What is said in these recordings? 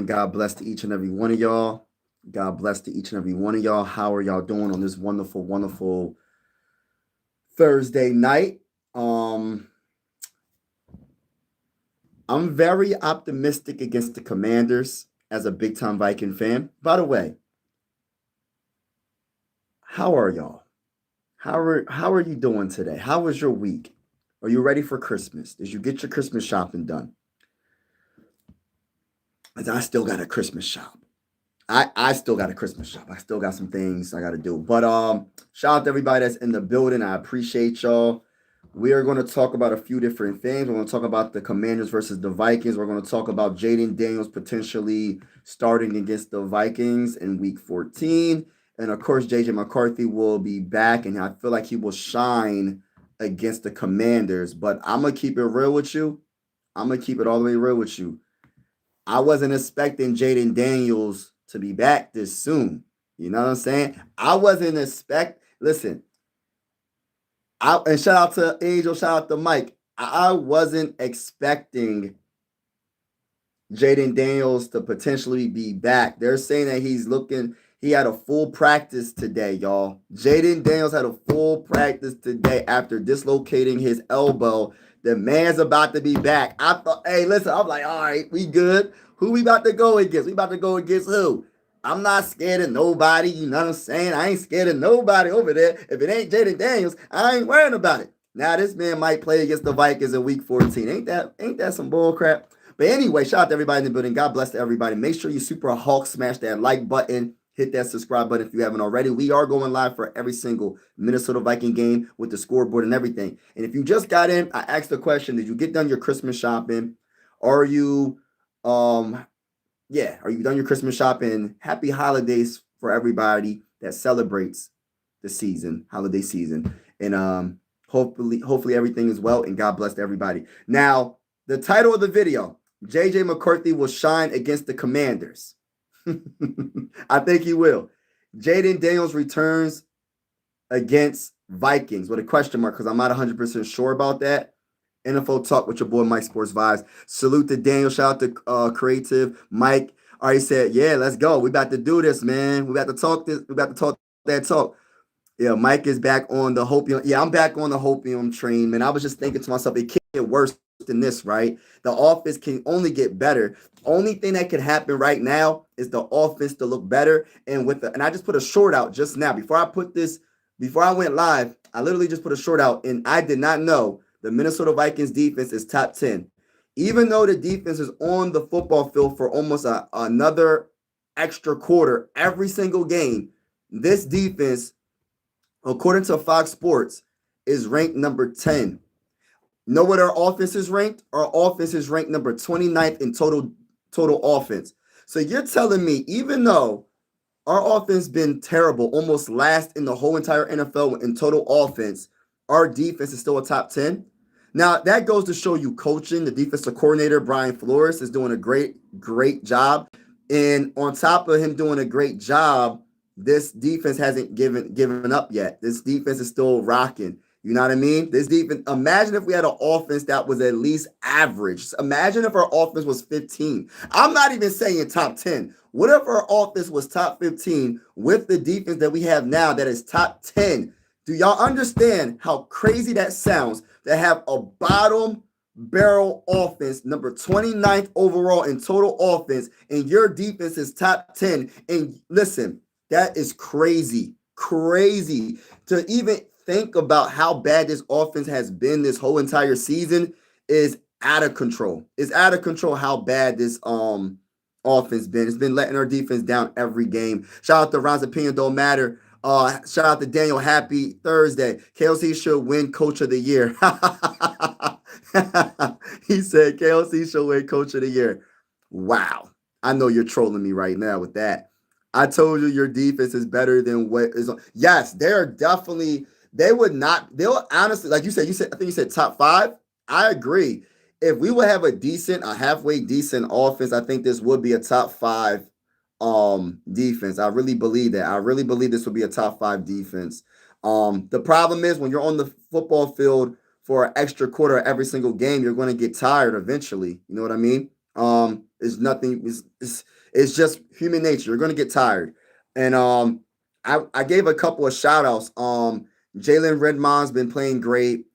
God bless to each and every one of y'all. God bless to each and every one of y'all. How are y'all doing on this wonderful, wonderful Thursday night? Um, I'm very optimistic against the Commanders as a big time Viking fan. By the way, how are y'all? How are you doing today? How was your week? Are you ready for Christmas? Did you get your Christmas shopping done? I still got a Christmas shop. I still got a Christmas shop. I still got some things I got to do. But shout out to everybody that's in the building. I appreciate y'all. We are going to talk about a few different things. We're going to talk about the Commanders versus the Vikings. We're going to talk about Jayden Daniels potentially starting against the Vikings in Week 14. And of course, McCarthy will be back, and I feel like he will shine against the Commanders. But I'm going to keep it real with you. I'm going to keep it all the way real with you. I wasn't expecting Jayden Daniels to be back this soon. You know what I'm saying? I wasn't listen, and shout out to Angel, shout out to Mike. I wasn't expecting Jayden Daniels to potentially be back. They're saying that he had a full practice today, y'all. Jayden Daniels had a full practice today after dislocating his elbow. The man's about to be back. I thought, hey, listen, I'm like, all right, we good. Who we about to go against? We about to go against who? I'm not scared of nobody. You know what I'm saying? I ain't scared of nobody over there. If it ain't Jayden Daniels, I ain't worrying about it. Now this man might play against the Vikings in Week 14. Ain't that some bull crap? But anyway, shout out to everybody in the building. God bless to everybody. Make sure you super Hulk smash that like button. Hit that subscribe button if you haven't already. We are going live for every single Minnesota Viking game with the scoreboard and everything. And if you just got in, I asked the question, did you get done your Christmas shopping? Are you are you done your Christmas shopping? Happy holidays for everybody that celebrates the holiday season. And hopefully everything is well, and God bless everybody. Now, the title of the video, JJ McCarthy will shine against the Commanders. I think he will. Jayden Daniels returns against Vikings with a question mark because I'm not 100% sure about that. NFL Talk with your boy Mike Sports Vibes. Salute to Daniel. Shout out to Creative. Mike already said, yeah, let's go. We about to do this, man. We about to talk this. We about to talk that talk. Yeah, Mike is back on the hopium. Yeah, I'm back on the hopium train, man. I was just thinking to myself, it can't get worse than this, right? The offense can only get better. Only thing that can happen right now is the offense to look better. And I just put a short out just now. Before I went live, I literally just put a short out, and I did not know the Minnesota Vikings defense is top 10. Even though the defense is on the football field for almost another extra quarter every single game, this defense, according to Fox Sports, is ranked number 10. Know what our offense is ranked? Our offense is ranked number 29th in total offense. So you're telling me, even though our offense been terrible, almost last in the whole entire NFL in total offense, our defense is still a top 10? Now, that goes to show you coaching. The defensive coordinator, Brian Flores, is doing a great job. And on top of him doing a great job, this defense hasn't given up yet. This defense is still rocking. You know what I mean? This defense, imagine if we had an offense that was at least average. Imagine if our offense was 15. I'm not even saying top 10. What if our offense was top 15 with the defense that we have now that is top 10? Do y'all understand how crazy that sounds to have a bottom barrel offense, number 29th overall in total offense, and your defense is top 10? And listen, that is crazy to even think about how bad this offense has been this whole entire season. Is out of control. It's out of control how bad this offense been. It's been letting our defense down every game. Shout out to Ron's opinion don't matter. Shout out to Daniel. Happy Thursday. KLC should win Coach of the Year. He said KLC should win Coach of the Year. Wow. I know you're trolling me right now with that. I told you your defense is better than what is on. Yes, they'll honestly, like you said, I think you said top 5. I agree. If we would have a halfway decent offense, I think this would be a top 5 defense. I really believe that. I really believe this would be a top 5 defense. The problem is when you're on the football field for an extra quarter every single game, you're going to get tired eventually. You know what I mean? It's nothing. It's just human nature. You're gonna get tired. And I gave a couple of shout outs. Jalen Redmond's been playing great.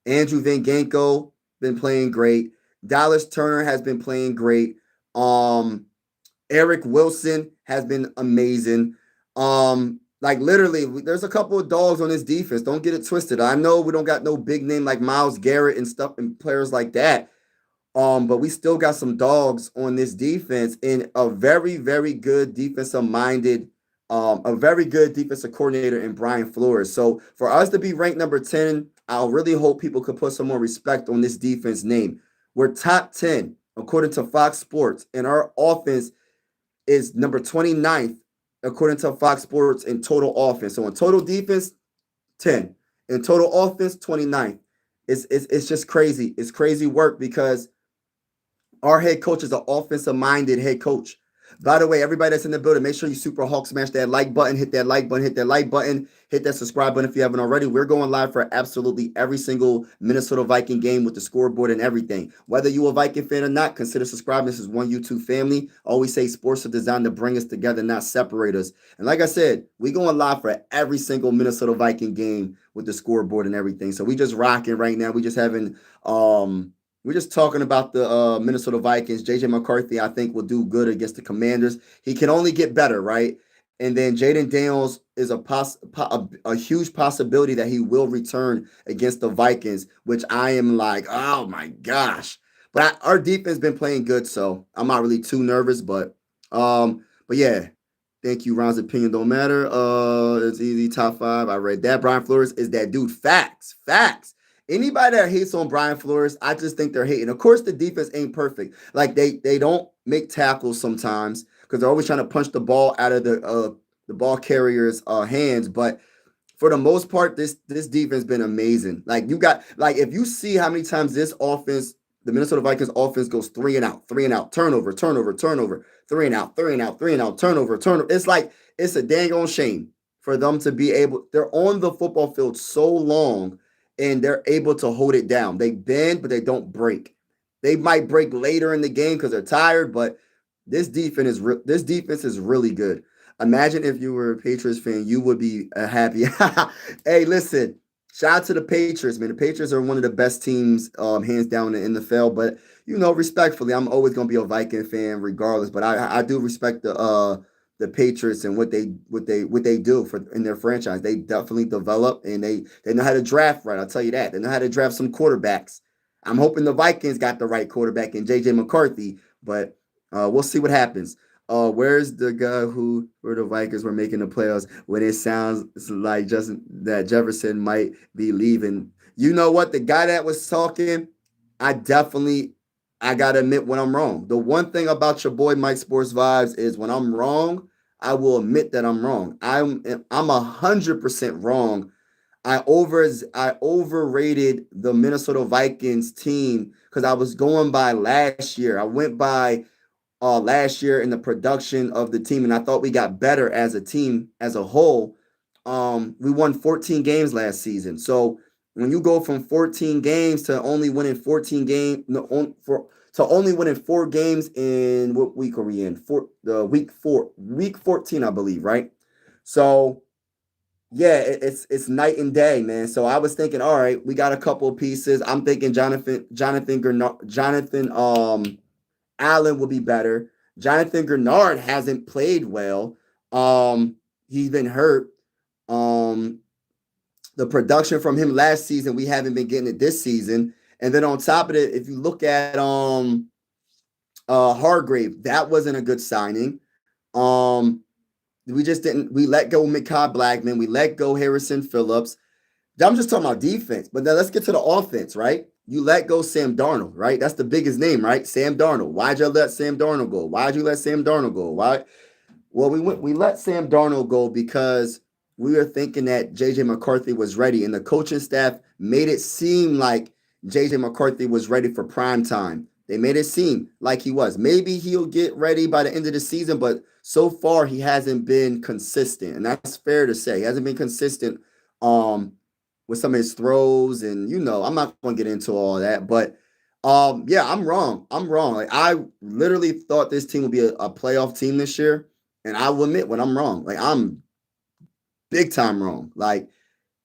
Andrew Van Ganko been playing great. Dallas Turner has been playing great. Um, Eric Wilson has been amazing. Like literally, there's a couple of dogs on this defense. Don't get it twisted. I know we don't got no big name like Myles Garrett and stuff and players like that. But we still got some dogs on this defense and a very, very good defensive minded, a very good defensive coordinator in Brian Flores. So for us to be ranked number 10, I really hope people could put some more respect on this defense name. We're top 10 according to Fox Sports, and our offense is number 29th according to Fox Sports in total offense. So in total defense, 10. In total offense, 29th. It's just crazy. It's crazy work because our head coach is an offensive minded head coach. By the way, everybody that's in the building, make sure you super Hulk smash that like button, hit that like button, hit that like button, hit that subscribe button if you haven't already. We're going live for absolutely every single Minnesota Viking game with the scoreboard and everything. Whether you a Viking fan or not, consider subscribing. This is one YouTube family. I always say sports are designed to bring us together, not separate us. And like I said, we going live for every single Minnesota Viking game with the scoreboard and everything. So we just rocking right now. We just having we're just talking about the Minnesota Vikings. JJ McCarthy, I think, will do good against the Commanders. He can only get better, right? And then Jayden Daniels is a huge possibility that he will return against the Vikings, which I am like, oh my gosh. But our defense been playing good, so I'm not really too nervous. But yeah, thank you. Ron's opinion don't matter. It's easy. Top five. I read that. Brian Flores is that dude. Facts. Facts. Anybody that hates on Brian Flores, I just think they're hating. Of course, the defense ain't perfect. Like they don't make tackles sometimes because they're always trying to punch the ball out of the ball carrier's hands. But for the most part, this defense been amazing. Like you got like if you see how many times this offense, the Minnesota Vikings offense goes three and out, turnover, turnover, turnover, three and out, three and out, three and out, turnover, turnover. It's like it's a dang on shame for them to be able. They're on the football field so long and they're able to hold it down. They bend, but they don't break. They might break later in the game because they're tired, but this defense is really good. Imagine if you were a Patriots fan, you would be happy. Hey, listen, shout out to the Patriots, man. The Patriots are one of the best teams, hands down in the NFL. But respectfully, I'm always gonna be a Viking fan regardless. But I do respect the Patriots and what they do for in their franchise. They definitely develop and they know how to draft right. I'll tell you that. They know how to draft some quarterbacks. I'm hoping the Vikings got the right quarterback in JJ McCarthy, but we'll see what happens. Where's the guy where the Vikings were making the playoffs when it sounds like just that Jefferson might be leaving? You know what? The guy that was talking, I gotta admit when I'm wrong. The one thing about your boy Mike Sports Vibes is when I'm wrong, I will admit that I'm wrong. I'm 100% wrong. I overrated the Minnesota Vikings team because I was going by last year. I went by last year in the production of the team, and I thought we got better as a team as a whole. We won 14 games last season. So when you go from 14 games to only winning 14 games, to only winning 4 games in what week are we in? Week 14, I believe, right? So yeah, it's night and day, man. So I was thinking, all right, we got a couple of pieces. I'm thinking Jonathan Allen will be better. Jonathan Grenard hasn't played well. He's been hurt. The production from him last season, we haven't been getting it this season. And then on top of it, if you look at Hargrave, that wasn't a good signing. We let go Mekhi Blackman, we let go Harrison Phillips. I'm just talking about defense, but now let's get to the offense, right? You let go Sam Darnold, right? That's the biggest name, right? Sam Darnold. Why'd you let Sam Darnold go? Why'd you let Sam Darnold go? Why? Well, we let Sam Darnold go because we were thinking that JJ McCarthy was ready, and the coaching staff made it seem like JJ McCarthy was ready for prime time. They made it seem like he was. Maybe he'll get ready by the end of the season, but so far he hasn't been consistent, and that's fair to say. He hasn't been consistent with some of his throws, and I'm not going to get into all that, but Yeah, I'm wrong. I'm wrong. Like I literally thought this team would be a playoff team this year, and I will admit when I'm wrong. Like I'm big time wrong. Like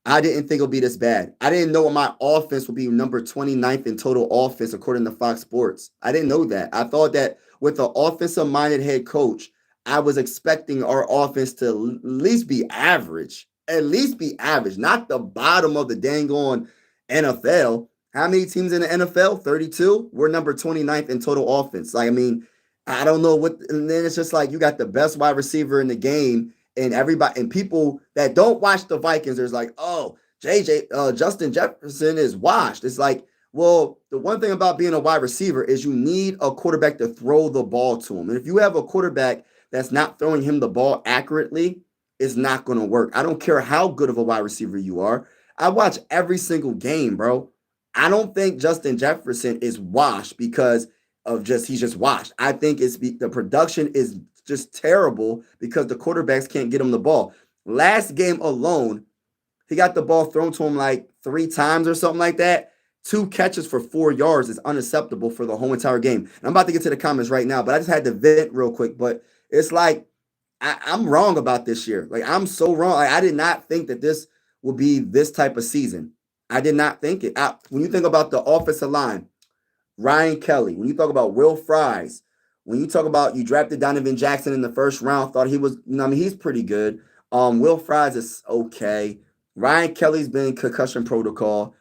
I didn't think it would be this bad. I didn't know my offense would be number 29th in total offense according to Fox Sports. I didn't know that. I thought that with an offensive minded head coach, I was expecting our offense to at least be average. At least be average, not the bottom of the dang on NFL. How many teams in the NFL? 32. We're number 29th in total offense. Like, I mean, I don't know what, and then it's just like you got the best wide receiver in the game and everybody and people that don't watch the Vikings, there's like, oh, Justin Jefferson is washed. It's like, well, the one thing about being a wide receiver is you need a quarterback to throw the ball to him. And if you have a quarterback that's not throwing him the ball accurately, it's not going to work. I don't care how good of a wide receiver you are. I watch every single game, bro. I don't think Justin Jefferson is washed because of just he's just washed. I think it's the production is just terrible because the quarterbacks can't get him the ball. Last game alone, he got the ball thrown to him like 3 times or something like that. 2 catches for 4 yards is unacceptable for the whole entire game. And I'm about to get to the comments right now, but I just had to vent real quick. But it's like I'm wrong about this year. Like I'm so wrong. Like, I did not think that this would be this type of season. I did not think it. When you think about the offensive line, Ryan Kelly, when you talk about Will Fries, when you talk about you drafted Donovan Jackson in the first round, thought he was, I mean, he's pretty good. Will Fries is okay. Ryan Kelly's been in concussion protocol.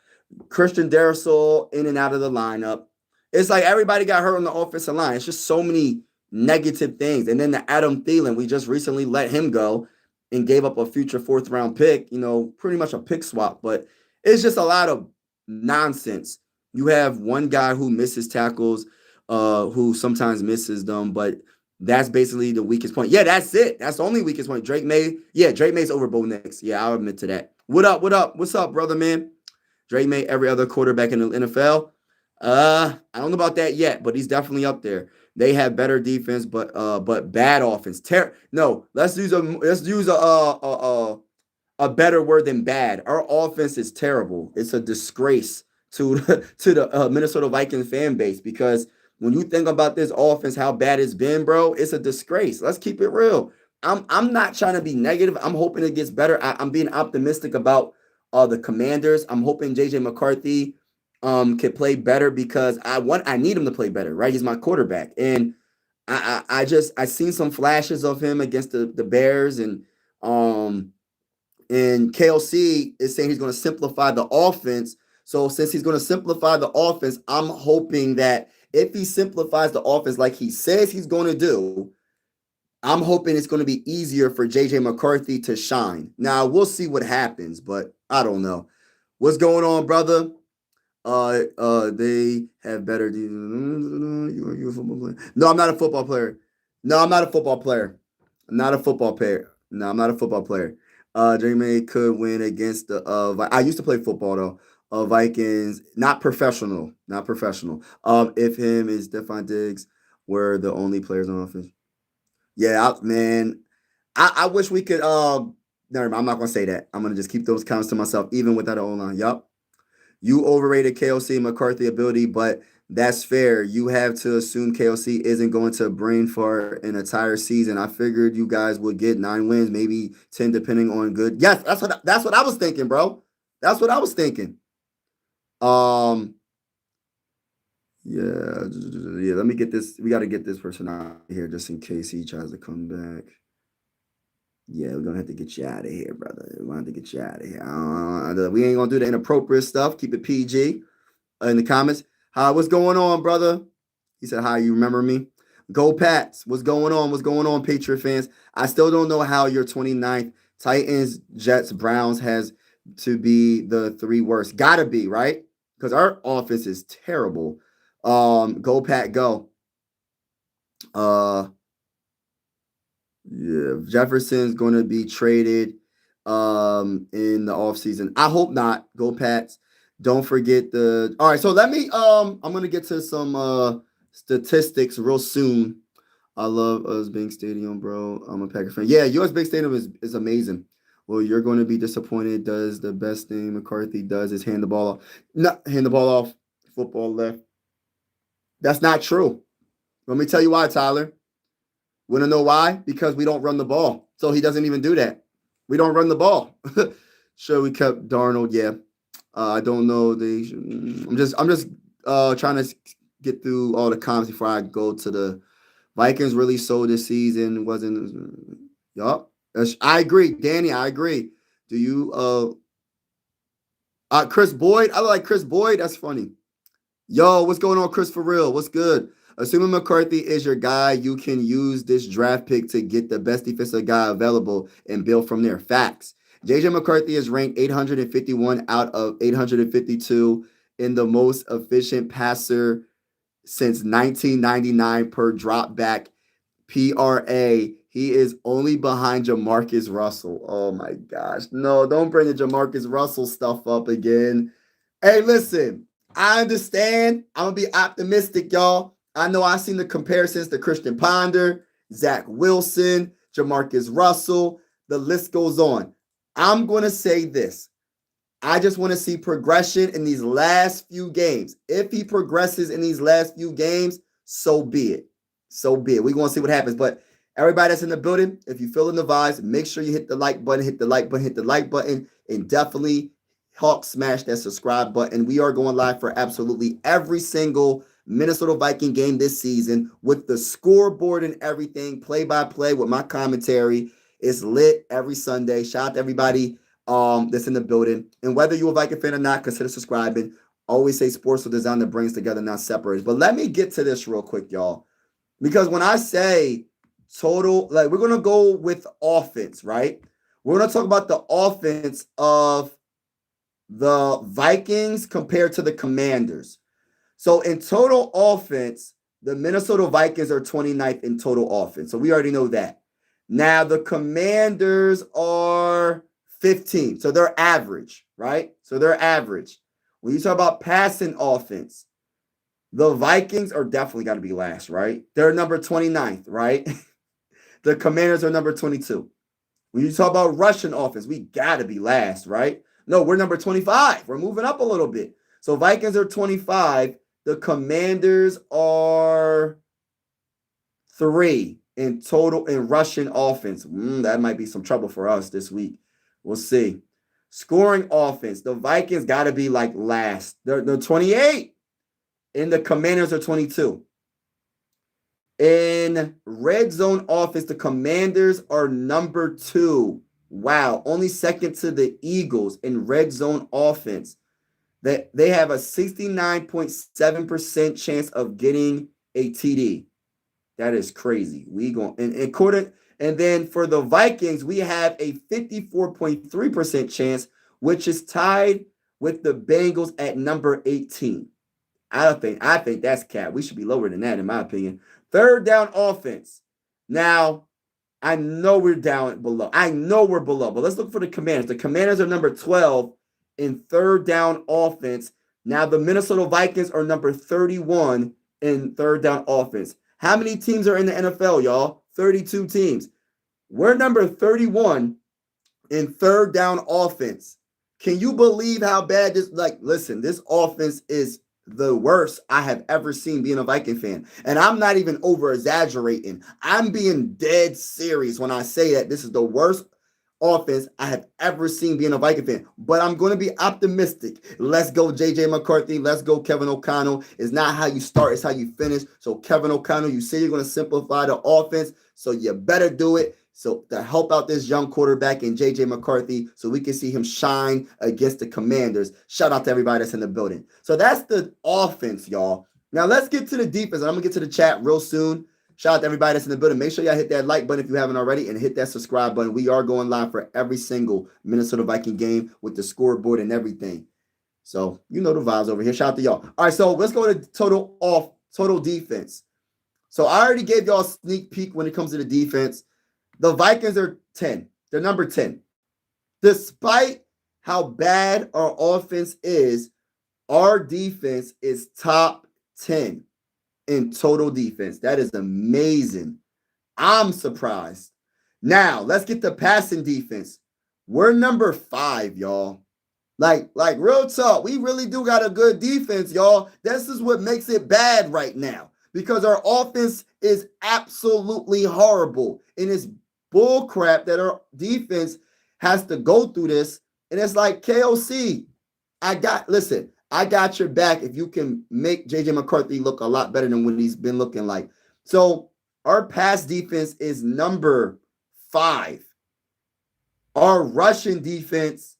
Christian Darrisaw in and out of the lineup. It's like everybody got hurt on the offensive line. It's just so many negative things. And then the Adam Thielen, we just recently let him go and gave up a future 4th round pick, pretty much a pick swap. But it's just a lot of nonsense. You have one guy who misses tackles, who sometimes misses them, but that's basically the weakest point. Yeah, that's it. That's the only weakest point. Drake May. Yeah, Drake May's over Bo Nix. Yeah, I'll admit to that. What up? What up? What's up, brother, man? Drake May, every other quarterback in the NFL. I don't know about that yet, but he's definitely up there. They have better defense, but bad offense. No, let's use a better word than bad. Our offense is terrible. It's a disgrace to the Minnesota Vikings fan base because when you think about this offense, how bad it's been, bro, it's a disgrace. Let's keep it real. I'm not trying to be negative. I'm hoping it gets better. I'm being optimistic about the Commanders. I'm hoping JJ McCarthy can play better because I need him to play better, right? He's my quarterback. And I seen some flashes of him against the Bears and KLC is saying he's going to simplify the offense. So since he's going to simplify the offense, I'm hoping that if he simplifies the offense like he says he's going to do, I'm hoping it's going to be easier for JJ McCarthy to shine. Now we'll see what happens, but I don't know. What's going on, brother? They have better. You a football player? No, I'm not a football player. No, I'm not a football player. I'm not a football player. No, I'm not a football player. Jeremy could win against the. I used to play football though. Vikings, not professional, not professional. If him and Stephon Diggs were the only players on offense. Yeah, man. I wish we could. Never mind. I'm not gonna say that. I'm gonna just keep those comments to myself, even without an O line. Yup. You overrated KOC McCarthy ability, but that's fair. You have to assume KOC isn't going to brain for an entire season. I figured you guys would get 9 wins, maybe 10, depending on good. Yes, that's what I was thinking, bro. That's what I was thinking. Um, yeah. Let me get this. We got to get this person out of here just in case he tries to come back. Yeah, we're gonna have to get you out of here, brother. We're gonna have to get you out of here. We ain't gonna do the inappropriate stuff. Keep it PG. In the comments. Hi, what's going on, brother? He said, hi, you remember me? Go Pats. What's going on? What's going on, Patriot fans? I still don't know how your 29th Titans, Jets, Browns has to be the 3 worst. Gotta be, right? Because our offense is terrible. Go Pat, go. Yeah, Jefferson's going to be traded in the offseason. I hope not. Go Pats. Don't forget the. All right, so let me I'm going to get to some statistics real soon. I love US Bank Stadium, bro. I'm a Packers fan. Yeah, US Bank Stadium is amazing. Well, you're going to be disappointed. Does the best thing McCarthy does is hand the ball off. Not hand the ball off. Football left. That's not true. Let me tell you why, Tyler. Want to know why? Because we don't run the ball. So he doesn't even do that. We don't run the ball. Sure, we kept Darnold. Yeah. I don't know. I'm just trying to get through all the comments before I go to the Vikings really sold this season. Wasn't yup. I agree, Danny. I agree. Do you Chris Boyd? I like Chris Boyd. That's funny. Yo, what's going on, Chris? For real, what's good? Assuming McCarthy is your guy, you can use this draft pick to get the best defensive guy available and build from there. Facts. JJ McCarthy is ranked 851 out of 852 in the most efficient passer since 1999 per drop back PRA. He is only behind Jamarcus Russell. Oh my gosh. No, don't bring the Jamarcus Russell stuff up again. Hey, listen, I understand. I'm going to be optimistic, y'all. I know I've seen the comparisons to Christian Ponder, Zach Wilson, Jamarcus Russell. The list goes on. I'm going to say this. I just want to see progression in these last few games. If he progresses in these last few games, so be it. So be it. We're going to see what happens. But everybody that's in the building, if you're feeling the vibes, make sure you hit the like button, hit the like button, hit the like button, and definitely Hawk smash that subscribe button. We are going live for absolutely every single Minnesota Viking game this season with the scoreboard and everything, play-by-play with my commentary. It's lit every Sunday. Shout out to everybody that's in the building. And whether you're a Viking fan or not, consider subscribing. Always say sports with design that brings together, not separates. But let me get to this real quick, y'all. Because when I say total, like we're going to go with offense, right? We're going to talk about the offense of the Vikings compared to the Commanders. So in total offense, the Minnesota Vikings are 29th in total offense. So we already know that. Now the Commanders are 15. So they're average, right? So they're average. When you talk about passing offense, the Vikings are definitely got to be last, right? They're number 29th, right? The Commanders are number 22. When you talk about rushing offense, we got to be last, right? No, we're number 25. We're moving up a little bit. So Vikings are 25. The Commanders are 3 in total in rushing offense. That might be some trouble for us this week. We'll see. Scoring offense, the Vikings got to be like last. They're 28. And the Commanders are 22. In red zone offense, the Commanders are number 2. Wow. Only second to the Eagles in red zone offense. They have a 69.7% chance of getting a TD. That is crazy. And then for the Vikings, we have a 54.3% chance, which is tied with the Bengals at number 18. I think that's cap. We should be lower than that, in my opinion. Third down offense. Now, I know we're down below. But let's look for the Commanders. The Commanders are number 12 in third down offense. Now, the Minnesota Vikings are number 31 in third down offense. How many teams are in the NFL, y'all? 32 teams. We're number 31 in third down offense. Can you believe how bad this, listen, this offense is the worst I have ever seen being a Viking fan. And I'm not even over exaggerating. I'm being dead serious when I say that this is the worst offense I have ever seen being a Viking fan. But I'm going to be optimistic. Let's go JJ McCarthy. Let's go Kevin O'Connell. It's not how you start, it's how you finish. So Kevin O'Connell, you say you're going to simplify the offense, so you better do it. So to help out this young quarterback in J.J. McCarthy so we can see him shine against the Commanders. Shout out to everybody that's in the building. So that's the offense, y'all. Now let's get to the defense. And I'm going to get to the chat real soon. Shout out to everybody that's in the building. Make sure y'all hit that like button if you haven't already and hit that subscribe button. We are going live for every single Minnesota Viking game with the scoreboard and everything. So you know the vibes over here. Shout out to y'all. All right, so let's go to total defense. So I already gave y'all a sneak peek when it comes to the defense. The Vikings are 10. They're number 10. Despite how bad our offense is, our defense is top 10 in total defense. That is amazing. I'm surprised. Now, let's get the passing defense. We're number 5, y'all. Like real talk, we really do got a good defense, y'all. This is what makes it bad right now because our offense is absolutely horrible. And it's bull crap that our defense has to go through this. And it's like KOC, I got your back if you can make JJ McCarthy look a lot better than what he's been looking like. So our pass defense is number 5. Our rushing defense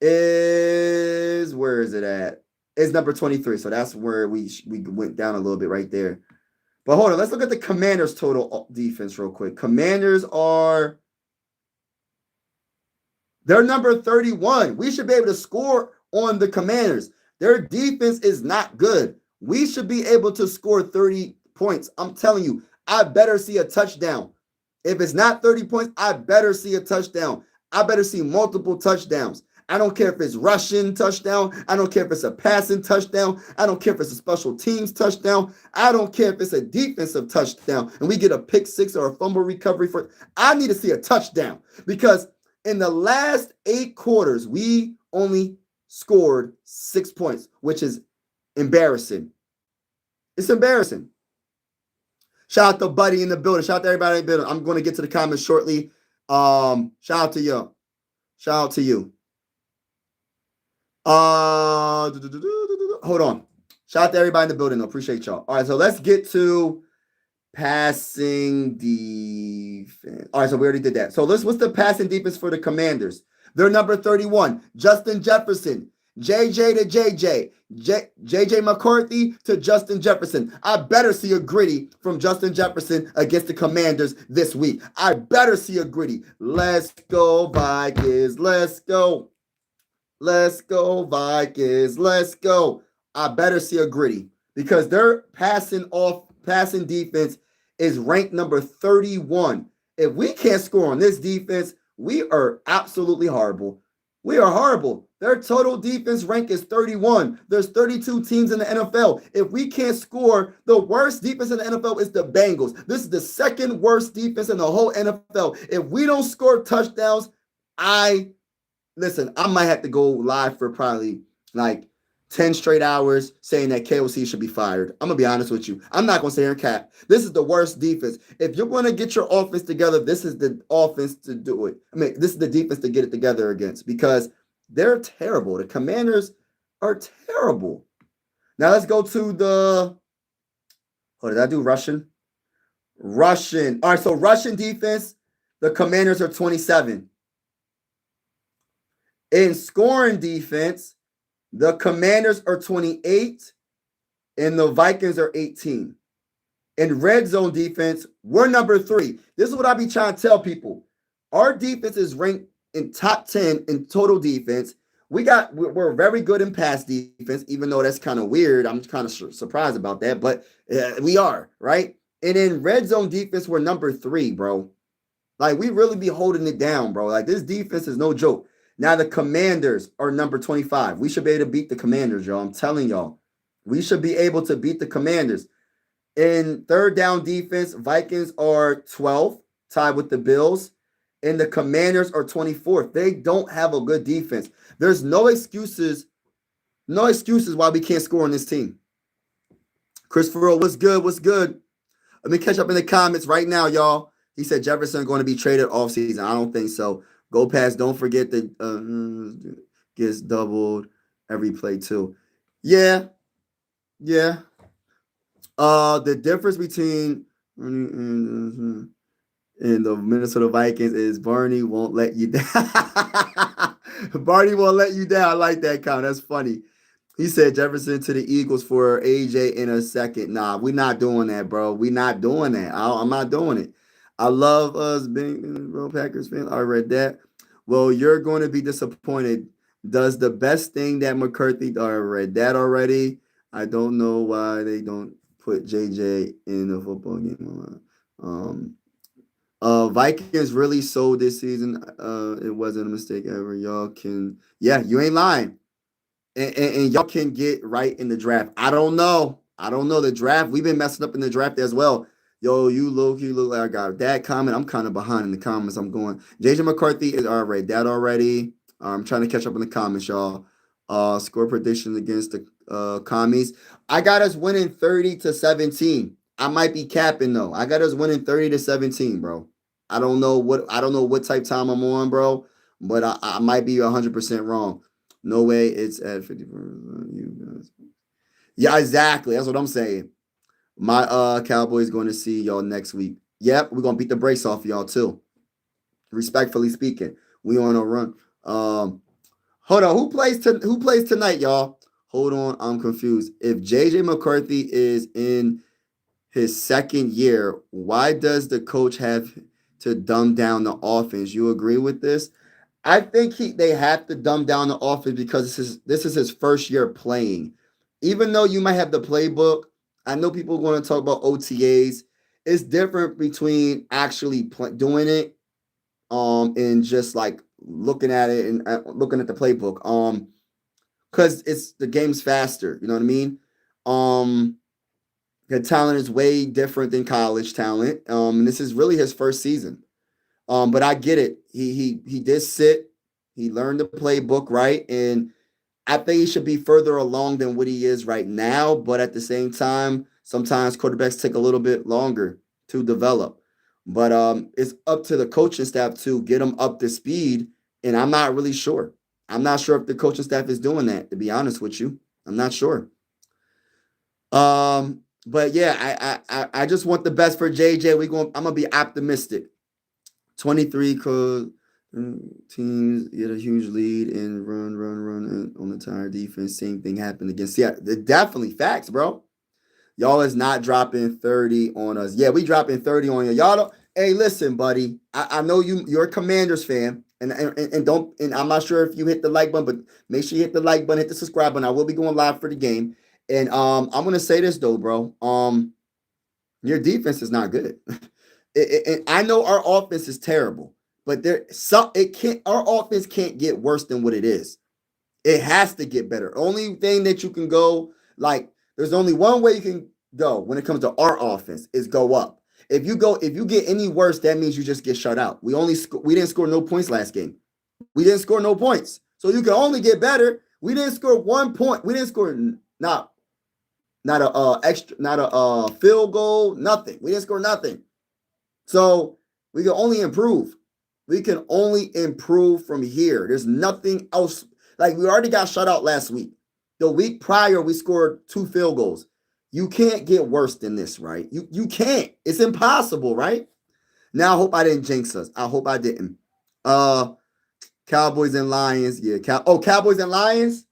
is, where is it at? It's number 23. So that's where we went down a little bit right there. But hold on, let's look at the Commanders' total defense real quick. Commanders they're number 31. We should be able to score on the Commanders. Their defense is not good. We should be able to score 30 points. I'm telling you, I better see a touchdown. If it's not 30 points, I better see a touchdown. I better see multiple touchdowns. I don't care if it's rushing touchdown. I don't care if it's a passing touchdown. I don't care if it's a special teams touchdown. I don't care if it's a defensive touchdown and we get a pick 6 or a fumble recovery for. I need to see a touchdown because in the last 8 quarters, we only scored 6 points, which is embarrassing. It's embarrassing. Shout out to Buddy in the building. Shout out to everybody in the building. I'm going to get to the comments shortly. Shout out to you. Shout out to you. Hold on. Shout out to everybody in the building. Appreciate y'all. All right, so let's get to passing defense. All right, so we already did that. So what's the passing defense for the Commanders? They're number 31. Justin Jefferson. JJ to JJ. JJ McCarthy to Justin Jefferson. I better see a gritty from Justin Jefferson against the Commanders this week. I better see a gritty. Let's go, Vikings. Let's go. Let's go, Vikings. Let's go. I better see a gritty because their passing defense is ranked number 31. If we can't score on this defense, we are absolutely horrible. We are horrible. Their total defense rank is 31. There's 32 teams in the NFL. If we can't score, the worst defense in the NFL is the Bengals. This is the second worst defense in the whole NFL. If we don't score touchdowns, I might have to go live for probably like 10 straight hours saying that KOC should be fired. I'm going to be honest with you. I'm not going to say here and cap. This is the worst defense. If you're going to get your offense together, this is the offense to do it. I mean, this is the defense to get it together against because they're terrible. The Commanders are terrible. Now let's go to did I do Russian? Russian. All right, so Russian defense, the Commanders are 27. In scoring defense, the Commanders are 28 and the Vikings are 18. In red zone defense, we're number 3. This is what I be trying to tell people. Our defense is ranked in top 10 in total defense. We're very good in pass defense, even though that's kind of weird. I'm kind of surprised about that, but we are, right? And in red zone defense, we're number 3, bro. Like, we really be holding it down, bro. Like, this defense is no joke. Now, the Commanders are number 25. We should be able to beat the Commanders, y'all. I'm telling y'all. We should be able to beat the Commanders. In third down defense, Vikings are 12th, tied with the Bills. And the Commanders are 24th. They don't have a good defense. There's no excuses why we can't score on this team. Christopher, what's good? What's good? Let me catch up in the comments right now, y'all. He said Jefferson going to be traded offseason. I don't think so. Go pass. Don't forget that gets doubled every play too. Yeah. The difference between and the Minnesota Vikings is Barney won't let you down. Barney won't let you down. I like that comment. That's funny. He said Jefferson to the Eagles for AJ in a second. Nah, we're not doing that, bro. We're not doing that. I'm not doing it. I love us being Packers fans. I read that. Well, you're going to be disappointed. Does the best thing that McCarthy, I read that already. I don't know why they don't put JJ in the football game. Vikings really sold this season. It wasn't a mistake ever. Y'all can, you ain't lying. And y'all can get right in the draft. I don't know. The draft, we've been messing up in the draft as well. Yo, you look like I got that comment. I'm kind of behind in the comments. I'm going. JJ McCarthy is already that already. I'm trying to catch up in the comments, y'all. Score prediction against the commies. I got us winning 30-17. I might be capping though. I got us winning 30-17, bro. I don't know what type time I'm on, bro, but I might be 100% wrong. No way it's at 50%. You guys. Yeah, exactly. That's what I'm saying. My Cowboys going to see y'all next week. Yep, we're gonna beat the brakes off y'all too. Respectfully speaking, we on a run. Hold on, who plays tonight, y'all? Hold on, I'm confused. If JJ McCarthy is in his second year, why does the coach have to dumb down the offense? You agree with this? I think they have to dumb down the offense because this is his first year playing. Even though you might have the playbook, I know people are going to talk about OTAs. It's different between actually doing it and just like looking at it and looking at the playbook because it's the game's faster, you know what I mean? The talent is way different than college talent. And this is really his first season. But I get it. He did sit. He learned the playbook, right? And I think he should be further along than what he is right now. But at the same time, sometimes quarterbacks take a little bit longer to develop. But it's up to the coaching staff to get him up to speed. And I'm not really sure. I'm not sure if the coaching staff is doing that, to be honest with you. I'm not sure. But yeah, I just want the best for JJ. I'm gonna be optimistic. 23 teams get a huge lead and run on the entire defense. Same thing happened against Seattle. Definitely facts, bro. Y'all is not dropping 30 on us. Yeah, we dropping 30 on you. Y'all don't. Hey, listen, buddy. I know you're a Commanders fan, and don't. And I'm not sure if you hit the like button, but make sure you hit the like button, hit the subscribe button. I will be going live for the game. And I'm gonna say this though, bro. Your defense is not good. I know our offense is terrible, but our offense can't get worse than what it is. It has to get better. Only thing that you can go, like, there's only one way you can go when it comes to our offense is go up. If you get any worse, that means you just get shut out. We didn't score no points last game. We didn't score no points. So you can only get better. We didn't score 1 point. We didn't score not a field goal, nothing. We didn't score nothing. So we can only improve. We can only improve from here. There's nothing else. Like, we already got shut out last week. The week prior, we scored 2 field goals. You can't get worse than this, right? You can't. It's impossible, right? Now, I hope I didn't jinx us. I hope I didn't. Cowboys and Lions. Yeah. Cowboys and Lions?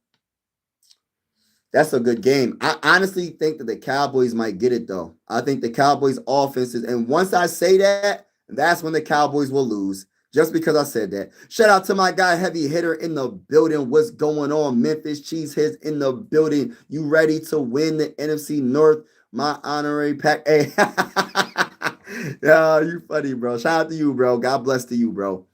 That's a good game. I honestly think that the Cowboys might get it, though. I think the Cowboys' offense is, and once I say that, that's when the Cowboys will lose. Just because I said that. Shout out to my guy, Heavy Hitter in the building. What's going on? Memphis Cheeseheads in the building. You ready to win the NFC North? My honorary pack. Hey, yeah, you funny, bro. Shout out to you, bro. God bless to you, bro.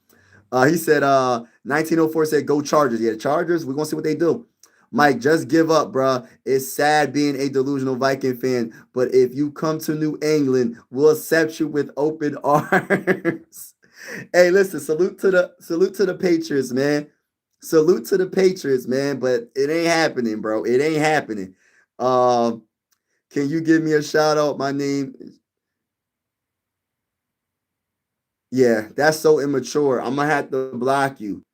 He said, 1904 said, go Chargers. Yeah, the Chargers, we're going to see what they do. Mike, just give up, bro. It's sad being a delusional Viking fan, but if you come to New England, we'll accept you with open arms. Hey, listen, salute to the Patriots, man. Salute to the Patriots, man, but it ain't happening, bro. It ain't happening. Can you give me a shout out? My name is... Yeah, that's so immature. I'm gonna have to block you.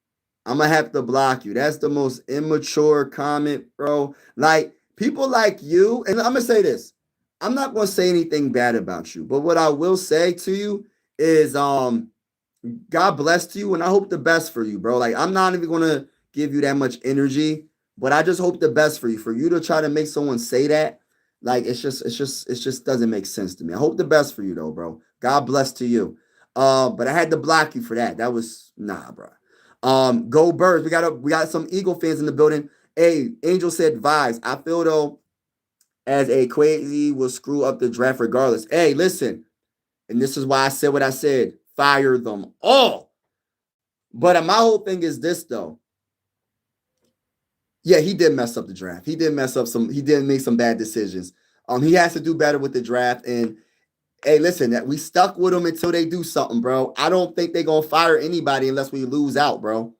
That's the most immature comment, bro. Like, people like you, and I'm gonna say this. I'm not gonna say anything bad about you, but what I will say to you is God bless to you, and I hope the best for you, bro. Like, I'm not even gonna give you that much energy, but I just hope the best for you. For you to try to make someone say that, like, it just doesn't make sense to me. I hope the best for you, though, bro. God bless to you. But I had to block you for that. That was nah, bro. Go Birds. We got some Eagle fans in the building. Hey, Angel said vibes. I feel though, as a crazy will screw up the draft regardless. Hey, listen, and this is why I said what I said. Fire them all. But my whole thing is this though. Yeah, he did mess up the draft. He did make some bad decisions. He has to do better with the draft. And hey, listen, that we stuck with them until they do something, bro. I don't think they're gonna fire anybody unless we lose out, bro.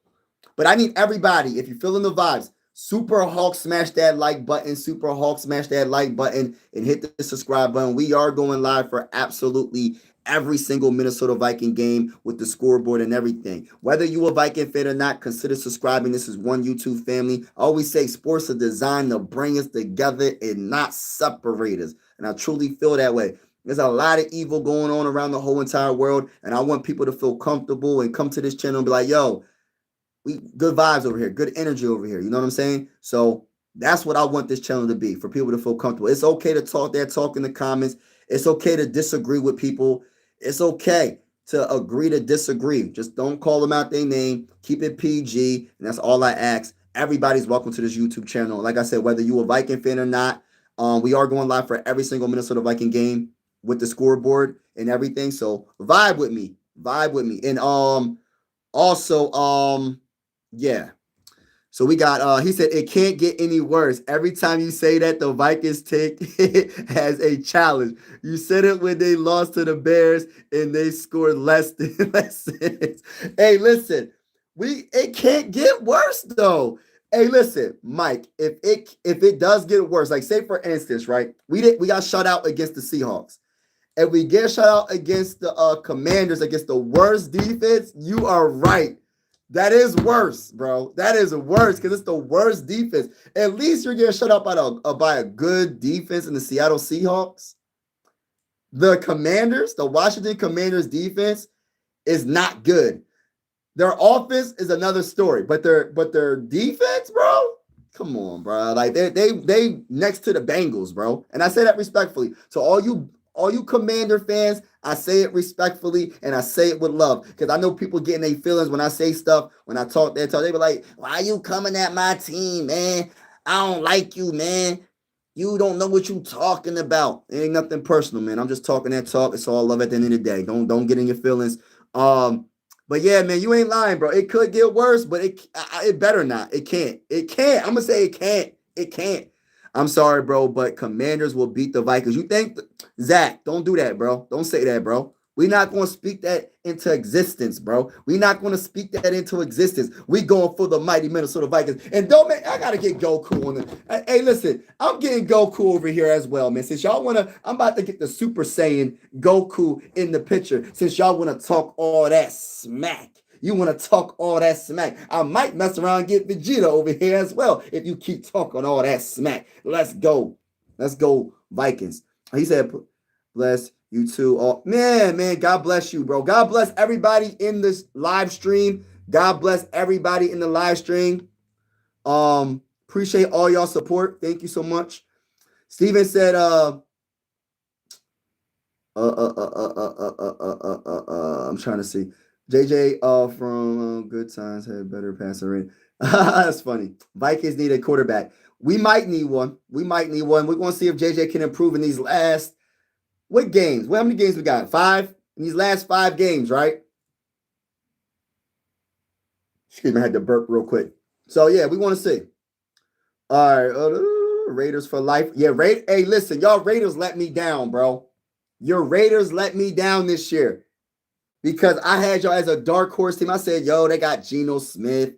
But I need everybody, if you're feeling the vibes, Super Hawk, smash that like button. Super Hawk, smash that like button and hit the subscribe button. We are going live for absolutely every single Minnesota Viking game with the scoreboard and everything. Whether you a Viking fan or not, consider subscribing. This is one YouTube family. I always say sports are designed to bring us together and not separate us. And I truly feel that way. There's a lot of evil going on around the whole entire world. And I want people to feel comfortable and come to this channel and be like, yo, we good vibes over here, good energy over here. You know what I'm saying? So that's what I want this channel to be, for people to feel comfortable. It's okay to talk in the comments. It's okay to disagree with people. It's okay to agree to disagree. Just don't call them out their name. Keep it PG. And that's all I ask. Everybody's welcome to this YouTube channel. Like I said, whether you a Viking fan or not, we are going live for every single Minnesota Viking game with the scoreboard and everything. So vibe with me. Vibe with me. And also, yeah. So we got, he said, it can't get any worse. Every time you say that, the Vikings take it as a challenge. You said it when they lost to the Bears and they scored less than less. Hey, listen, it can't get worse though. Hey, listen, Mike, if it does get worse, like say for instance, right, we got shut out against the Seahawks. If we get shut out against the Commanders, against the worst defense, you are right. That is worse, bro. That is worse because it's the worst defense. At least you're getting shut out by a good defense in the Seattle Seahawks. The Commanders, the Washington Commanders defense is not good. Their offense is another story, but their defense, bro, come on, bro. Like they next to the Bengals, bro. And I say that respectfully. So all you Commander fans, I say it respectfully and I say it with love, because I know people getting their feelings when I say stuff, when I talk their talk. They be like, why you coming at my team, man? I don't like you, man. You don't know what you talking about. It ain't nothing personal, man. I'm just talking that talk. It's all love at the end of the day. Don't get in your feelings. But yeah, man, you ain't lying, bro. It could get worse, but it better not. It can't. It can't. I'm gonna say it can't. It can't. I'm sorry, bro, but Commanders will beat the Vikings. You think, Zach, don't do that, bro. Don't say that, bro. We're not going to speak that into existence, bro. We're not going to speak that into existence. We going for the mighty Minnesota Vikings. And don't make, I got to get Goku on it. Hey, listen, I'm getting Goku over here as well, man. Since y'all want to, I'm about to get the Super Saiyan Goku in the picture. Since y'all want to talk all that smack. You want to talk all that smack. I might mess around and get Vegeta over here as well if you keep talking all that smack. Let's go. Let's go, Vikings. He said, bless you too. Oh, man, God bless you, bro. God bless everybody in this live stream. God bless everybody in the live stream. Appreciate all y'all support. Thank you so much. Steven said, I'm trying to see. JJ from Good Times had better passer rate. That's funny. Vikings need a quarterback. We might need one. We're going to see if JJ can improve in these last, what games? How many games we got? 5? In these last 5 games, right? Excuse me, I had to burp real quick. So, yeah, we want to see. All right. Raiders for life. Yeah, hey, listen, y'all Raiders let me down, bro. Your Raiders let me down this year. Because I had y'all as a dark horse team. I said, yo, they got Geno Smith.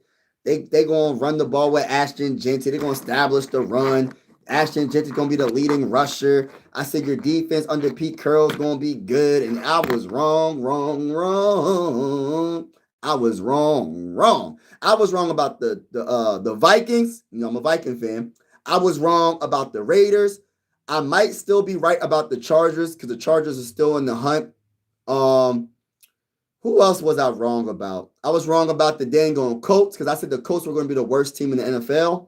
They going to run the ball with Ashton Jeanty. They're going to establish the run. Ashton Jeanty's going to be the leading rusher. I said, your defense under Pete Carroll is going to be good. And I was wrong. I was wrong. I was wrong about the Vikings. You know, I'm a Viking fan. I was wrong about the Raiders. I might still be right about the Chargers because the Chargers are still in the hunt. Who else was I wrong about? I was wrong about the dang Colts because I said the Colts were going to be the worst team in the NFL.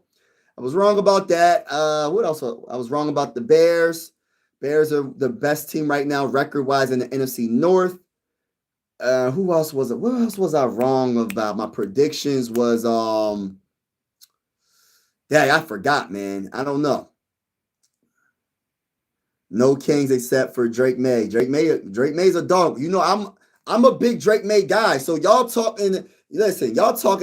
I was wrong about that. What else? I was wrong about the Bears. Bears are the best team right now record-wise in the NFC North. Who else was it? What else was I wrong about? My predictions was dang, I forgot, man. I don't know. No Kings except for Drake May. Drake May's a dog. You know, I'm a big Drake May guy. So y'all talking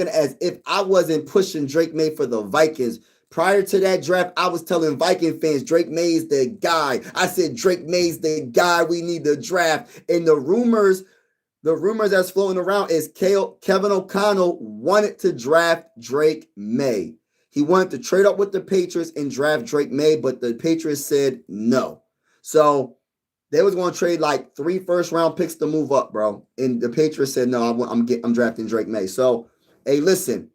as if I wasn't pushing Drake May for the Vikings. Prior to that draft, I was telling Viking fans Drake May's the guy. I said Drake May's the guy we need to draft. And the rumors the rumors that's floating around is Kevin O'Connell wanted to draft Drake May. He wanted to trade up with the Patriots and draft Drake May, but the Patriots said no. So they was going to trade like 3 first-round picks to move up, bro. And the Patriots said no. I'm drafting Drake May. So, hey, listen.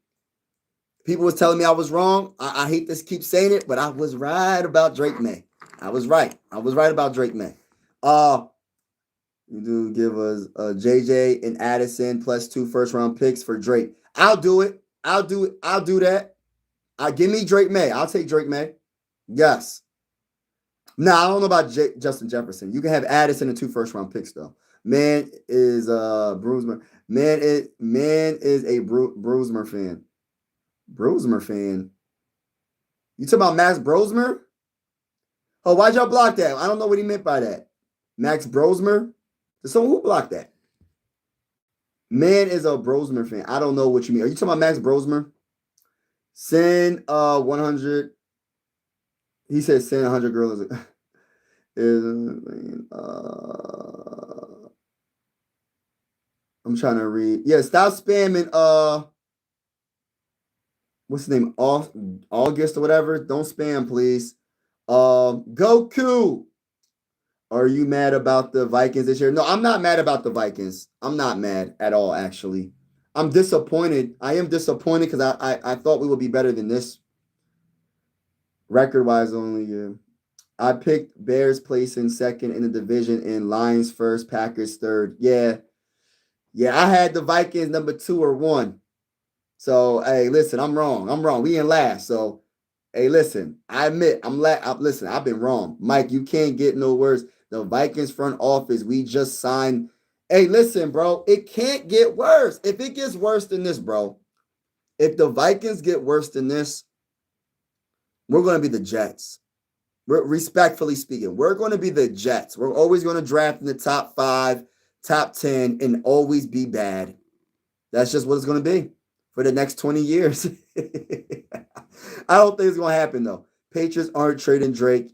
People was telling me I was wrong. I hate to keep saying it, but I was right about Drake May. I was right about Drake May. You do give us JJ and Addison plus 2 first-round picks for Drake. I'll do it. I'll do that. Give me Drake May. I'll take Drake May. Yes. No, I don't know about Justin Jefferson. You can have Addison and 2 first-round picks though. Man is Bruismer. Man is a Bruismer fan. Brosmer fan. You talking about Max Brosmer? Oh, why'd y'all block that? I don't know what he meant by that. Max Brosmer? So who blocked that? Man is a Brosmer fan. I don't know what you mean. Are you talking about Max Brosmer? Send 100. He said send 100 girls. I'm trying to read. Yeah, stop spamming what's his name? August or whatever. Don't spam, please. Goku. Are you mad about the Vikings this year? No, I'm not mad about the Vikings. I'm not mad at all, actually. I'm disappointed. I am disappointed because I thought we would be better than this. Record-wise only, yeah. I picked Bears placing second in the division and Lions first, Packers third. Yeah. Yeah, I had the Vikings number 2 or 1. So, hey, listen, I'm wrong. We in last. So, hey, listen, I admit, listen, I've been wrong. Mike, you can't get no worse. The Vikings front office, we just signed. Hey, listen, bro, it can't get worse. If it gets worse than this, bro, if the Vikings get worse than this, we're going to be the Jets. Respectfully speaking, we're going to be the Jets. We're always going to draft in the top 5, top 10, and always be bad. That's just what it's going to be for the next 20 years. I don't think it's going to happen, though. Patriots aren't trading Drake.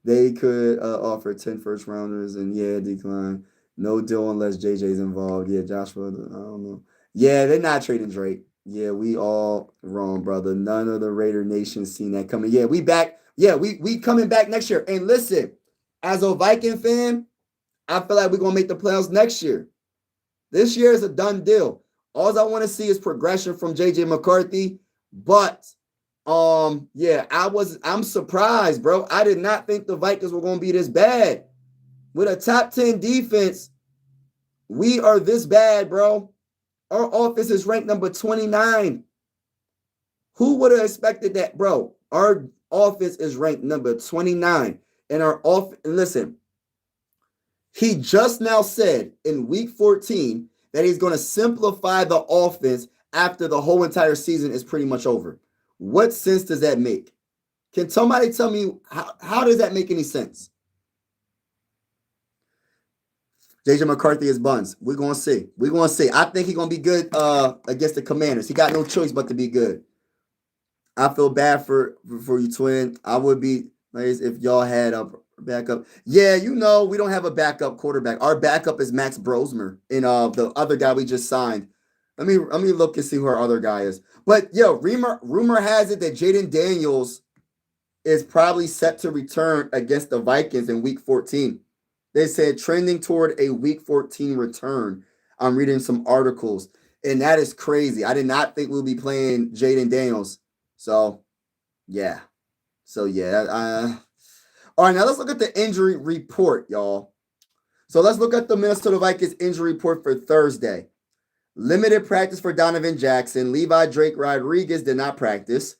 They could offer 10 first-rounders and, yeah, decline. No deal unless JJ's involved. Yeah, Joshua, I don't know. Yeah, they're not trading Drake. Yeah, we all wrong, brother. None of the Raider Nation seen that coming. Yeah, we back. Yeah, we coming back next year. And listen, as a Viking fan, I feel like we're going to make the playoffs next year. This year is a done deal. All I want to see is progression from JJ McCarthy. But, yeah, I'm surprised, bro. I did not think the Vikings were going to be this bad. With a top 10 defense, we are this bad, bro. Our offense is ranked number 29. Who would have expected that, bro? Our offense is ranked number 29. And listen, he just now said in week 14 that he's going to simplify the offense after the whole entire season is pretty much over. What sense does that make? Can somebody tell me how does that make any sense? JJ McCarthy is buns. We're going to see. I think he's going to be good against the Commanders. He got no choice but to be good. I feel bad for you, twin. I would be nice if y'all had a backup. Yeah, we don't have a backup quarterback. Our backup is Max Brosmer and the other guy we just signed. Let me look and see who our other guy is. But, rumor has it that Jayden Daniels is probably set to return against the Vikings in week 14. They said trending toward a week 14 return. I'm reading some articles, and that is crazy. I did not think we'll be playing Jayden Daniels. So, yeah. All right, now let's look at the injury report, y'all. So let's look at the Minnesota Vikings injury report for Thursday. Limited practice for Donovan Jackson. Levi Drake Rodriguez did not practice.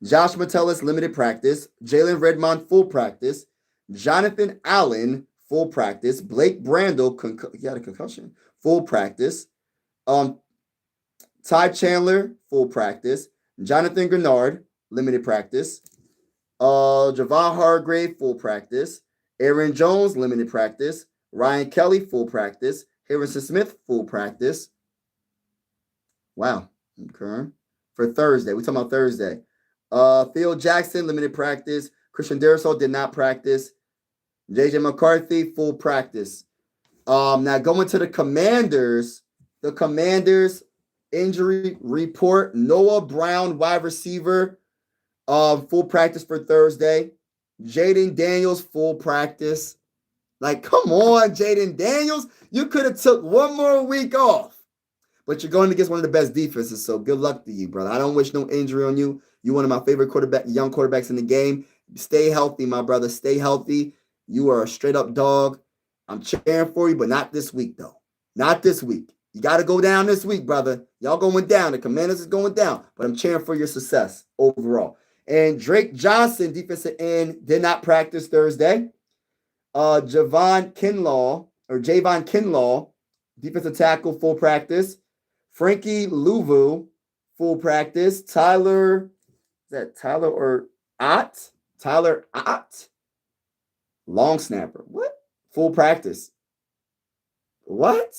Josh Metellus, limited practice. Jalen Redmond, full practice. Jonathan Allen, full practice. Blake Brandel, he had a concussion, full practice. Ty Chandler, full practice. Jonathan Grenard, limited practice. Javon Hargrave, full practice. Aaron Jones, limited practice. Ryan Kelly, full practice. Harrison Smith, full practice. Wow. Okay. For Thursday. We're talking about Thursday. Phil Jackson, limited practice. Christian Darrisaw did not practice. JJ McCarthy, full practice. Now going to the Commanders. The Commanders injury report: Noah Brown, wide receiver, full practice for Thursday. Jayden Daniels, full practice. Like, come on, Jayden Daniels. You could have took one more week off. But you're going against one of the best defenses, so good luck to you, brother. I don't wish no injury on you. You're one of my favorite young quarterbacks in the game. Stay healthy, my brother. Stay healthy. You are a straight up dog. I'm cheering for you, but not this week, though. Not this week. You got to go down this week, brother. Y'all going down. The Commanders is going down, but I'm cheering for your success overall. And Drake Johnson, defensive end, did not practice Thursday. Javon Kinlaw, defensive tackle, full practice. Frankie Louvu, full practice. Tyler Ott? Tyler Ott? Long snapper. What? Full practice. What?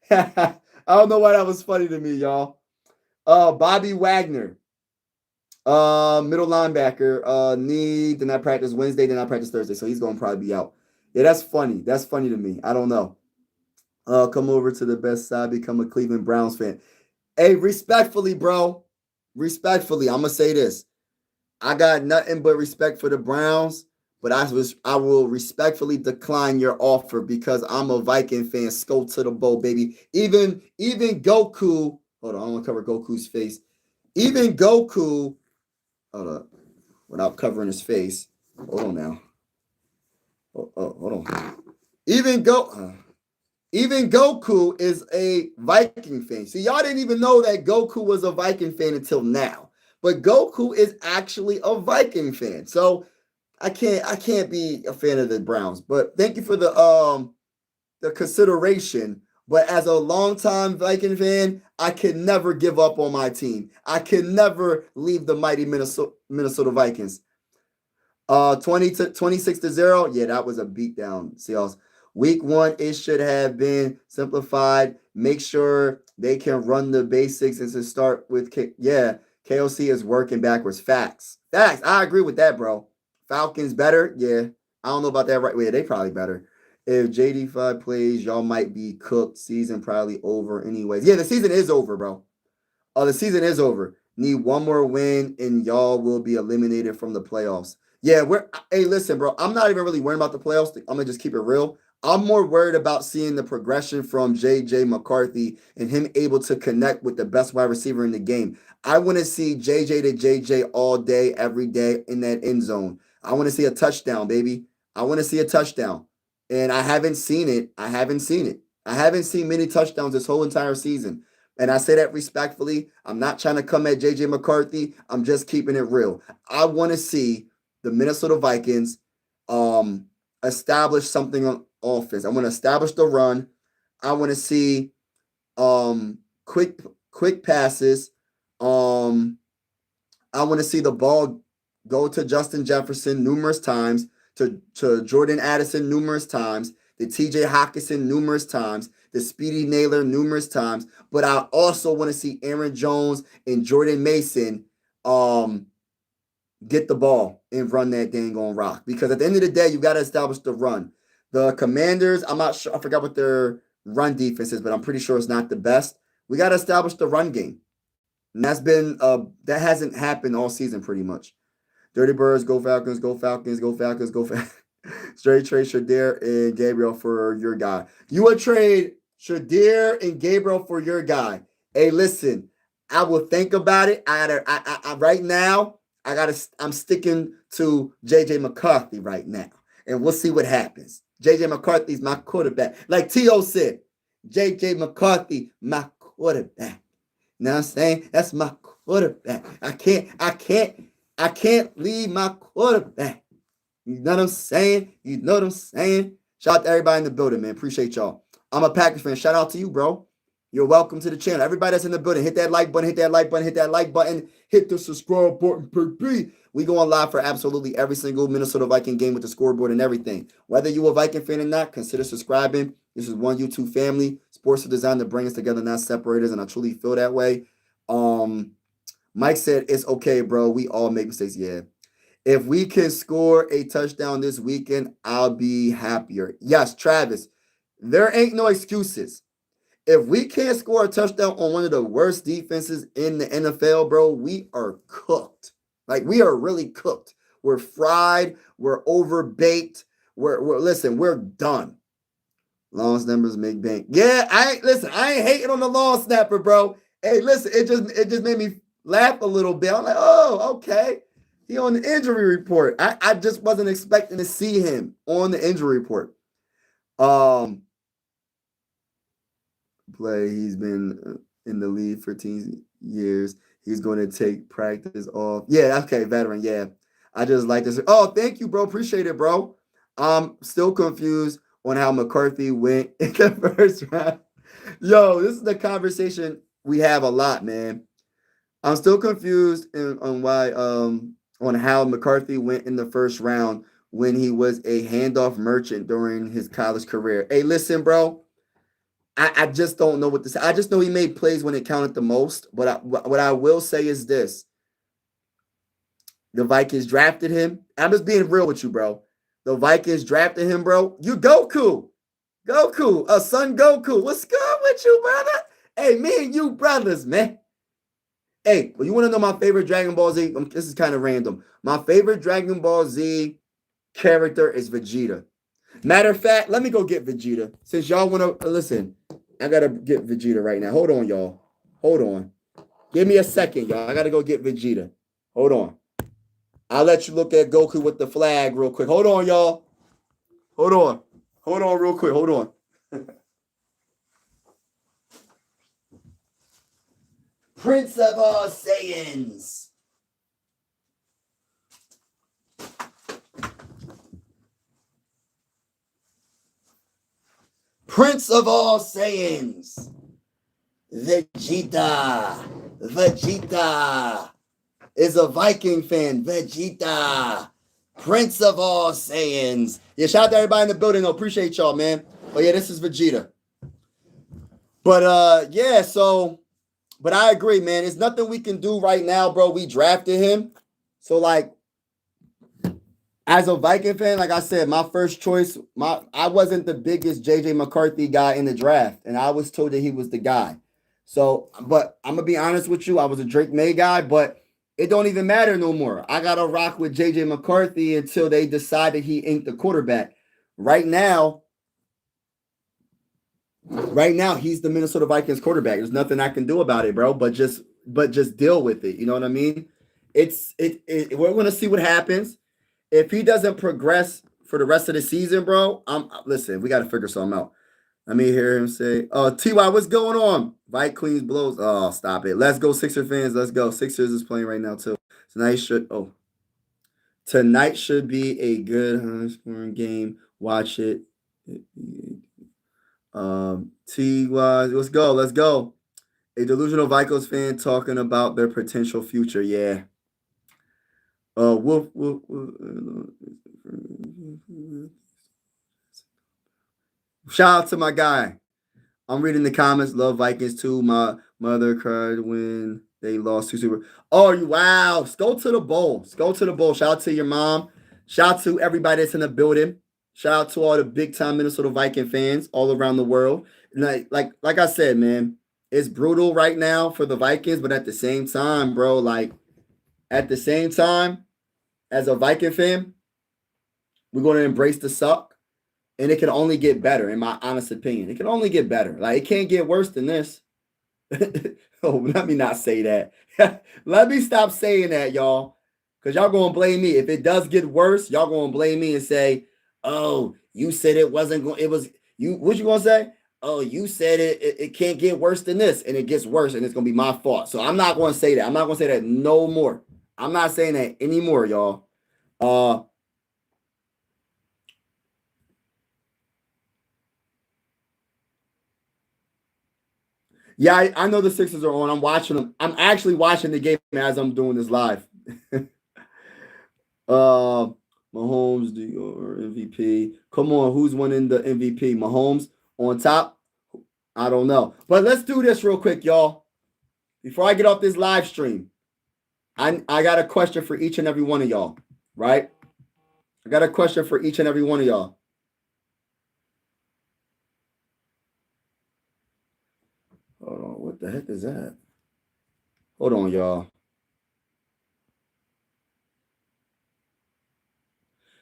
I don't know why that was funny to me, y'all. Bobby Wagner, middle linebacker, knee, did not practice Wednesday, did not practice Thursday, so he's going to probably be out. Yeah, that's funny. That's funny to me. I don't know. Come over to the best side, become a Cleveland Browns fan. Hey, respectfully, bro. Respectfully, I'm going to say this. I got nothing but respect for the Browns, but I will respectfully decline your offer because I'm a Viking fan. Go to the bowl, baby. Even Goku, hold on, I don't want to cover Goku's face. Even Goku, hold up, without covering his face. Hold on now. Hold on. Even Goku is a Viking fan. See, y'all didn't even know that Goku was a Viking fan until now. But Goku is actually a Viking fan. So I can't be a fan of the Browns. But thank you for the consideration. But as a longtime Viking fan, I can never give up on my team. I can never leave the mighty Minnesota Vikings. 26-0. Yeah, that was a beatdown, Seahawks. Week 1, it should have been simplified. Make sure they can run the basics and to start with. KOC is working backwards. Facts. I agree with that, bro. Falcons better. Yeah. I don't know about that right way. They probably better. If JD5 plays, y'all might be cooked. Season probably over anyways. Yeah, the season is over, bro. The season is over. Need one more win and y'all will be eliminated from the playoffs. Yeah, hey, listen, bro. I'm not even really worried about the playoffs. I'm gonna just keep it real. I'm more worried about seeing the progression from JJ McCarthy and him able to connect with the best wide receiver in the game. I want to see JJ to JJ all day, every day in that end zone. I want to see a touchdown, baby. I want to see a touchdown. And I haven't seen it. I haven't seen many touchdowns this whole entire season. And I say that respectfully. I'm not trying to come at JJ McCarthy. I'm just keeping it real. I want to see the Minnesota Vikings establish something on offense. I want to establish the run. I want to see quick passes. I want to see the ball go to Justin Jefferson numerous times, to Jordan Addison numerous times, to TJ Hockenson numerous times, the Speedy Naylor numerous times. But I also want to see Aaron Jones and Jordan Mason get the ball and run that dang on rock. Because at the end of the day, you got to establish the run. The Commanders, I'm not sure. I forgot what their run defense is, but I'm pretty sure it's not the best. We got to establish the run game. And that hasn't happened all season pretty much. Dirty Birds, go Falcons, go Falcons, go Falcons, go Falcons. Straight trade Shadir and Gabriel for your guy. You would trade Shadir and Gabriel for your guy. Hey, listen, I will think about it. Right now, I'm sticking to JJ McCarthy right now. And we'll see what happens. JJ McCarthy's my quarterback. Like T.O. said, JJ McCarthy, my quarterback. You know what I'm saying? That's my quarterback. I can't leave my quarterback. You know what I'm saying? Shout out to everybody in the building, man. Appreciate y'all. I'm a Packers fan. Shout out to you, bro. You're welcome to the channel. Everybody that's in the building, hit that like button, hit the subscribe button, baby. We going live for absolutely every single Minnesota Viking game with the scoreboard and everything. Whether you a Viking fan or not, consider subscribing. This is one YouTube family. Sports are designed to bring us together, not separate us, and I truly feel that way. Mike said, it's okay, bro. We all make mistakes. Yeah. If we can score a touchdown this weekend, I'll be happier. Yes, Travis, there ain't no excuses. If we can't score a touchdown on one of the worst defenses in the NFL, bro, we are cooked. Like, we are really cooked. We're fried. We're overbaked. We're done. Long snappers make bank. Yeah, I ain't hating on the long snapper, bro. Hey, listen, it just made me laugh a little bit. I'm like, oh, okay. He on the injury report. I just wasn't expecting to see him on the injury report. He's been in the league for 10 years. He's going to take practice off. Yeah, okay, veteran. Yeah. I just like this. Oh, thank you, bro. Appreciate it, bro. I'm still confused on how McCarthy went in the first round. Yo, this is the conversation we have a lot, man. I'm still confused on why on how McCarthy went in the first round when he was a handoff merchant during his college career. Hey, listen, bro. I just don't know what to say. I just know he made plays when it counted the most. But what I will say is this. The Vikings drafted him. I'm just being real with you, bro. The Vikings drafted him, bro. You Goku. Goku. Son Goku. What's good with you, brother? Hey, me and you brothers, man. Hey, well, you want to know my favorite Dragon Ball Z? This is kind of random. My favorite Dragon Ball Z character is Vegeta. Matter of fact, let me go get Vegeta. Since y'all want to listen, I got to get Vegeta right now. Hold on, y'all. Hold on. Give me a second, y'all. I got to go get Vegeta. Hold on. I'll let you look at Goku with the flag real quick. Hold on, y'all. Hold on. Hold on real quick. Hold on. Prince of all Saiyans. Prince of all Saiyans. Vegeta. Vegeta is a Viking fan. Vegeta. Prince of all Saiyans. Yeah, shout out to everybody in the building. I appreciate y'all, man. Oh, yeah, this is Vegeta. But, yeah, so, but I agree, man. There's nothing we can do right now, bro. We drafted him. So, like, as a Viking fan, like I said, my first choice, I wasn't the biggest JJ McCarthy guy in the draft, and I was told that he was the guy. So, but I'm gonna be honest with you, I was a Drake May guy, but it don't even matter no more. I gotta rock with JJ McCarthy until they decided he ain't the quarterback. Right now, he's the Minnesota Vikings quarterback. There's nothing I can do about it, bro. But just deal with it. You know what I mean? We're gonna see what happens. If he doesn't progress for the rest of the season, bro, listen, we got to figure something out. Let me hear him say, "Oh, Ty, what's going on? Vikings blows. Oh, stop it. Let's go, Sixer fans. Let's go. Sixers is playing right now too. Tonight should be a good high-scoring game. Watch it. Ty, let's go. Let's go. A delusional Vikings fan talking about their potential future. Yeah. Wolf. Shout out to my guy. I'm reading the comments. Love Vikings too. My mother cried when they lost to Super. Oh, wow. Go to the bowl. Go to the bowl. Shout out to your mom. Shout out to everybody that's in the building. Shout out to all the big time Minnesota Viking fans all around the world. And like I said, man, it's brutal right now for the Vikings, but at the same time, bro, as a Viking fan, we're going to embrace the suck, and it can only get better, in my honest opinion. It can only get better. Like, it can't get worse than this. Oh, let me not say that. Let me stop saying that, y'all, because y'all going to blame me. If it does get worse, y'all going to blame me and say, oh, you said it wasn't going, it was, you, what you going to say? Oh, you said it can't get worse than this, and it gets worse, and it's going to be my fault. So I'm not going to say that. I'm not going to say that no more. I'm not saying that anymore, y'all. Yeah, I know the Sixers are on. I'm watching them. I'm actually watching the game as I'm doing this live. Mahomes, or MVP. Come on, who's winning the MVP? Mahomes on top? I don't know. But let's do this real quick, y'all. Before I get off this live stream, I got a question for each and every one of y'all. right? I got a question for each and every one of y'all. Hold on, what the heck is that? Hold on, y'all.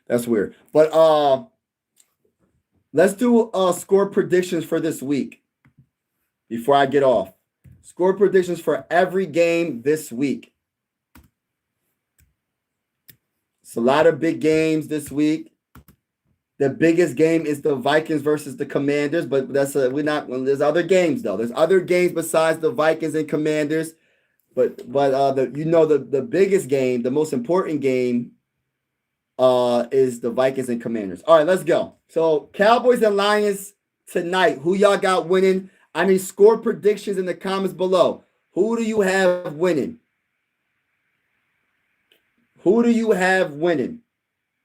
That's weird. But let's do score predictions for this week before I get off. Score predictions for every game this week. It's a lot of big games this week. The biggest game is the Vikings versus the Commanders, but we're not. There's other games though. There's other games besides the Vikings and Commanders, but the biggest game, the most important game, is the Vikings and Commanders. All right, let's go. So Cowboys and Lions tonight. Who y'all got winning? I need score predictions in the comments below. Who do you have winning? Who do you have winning?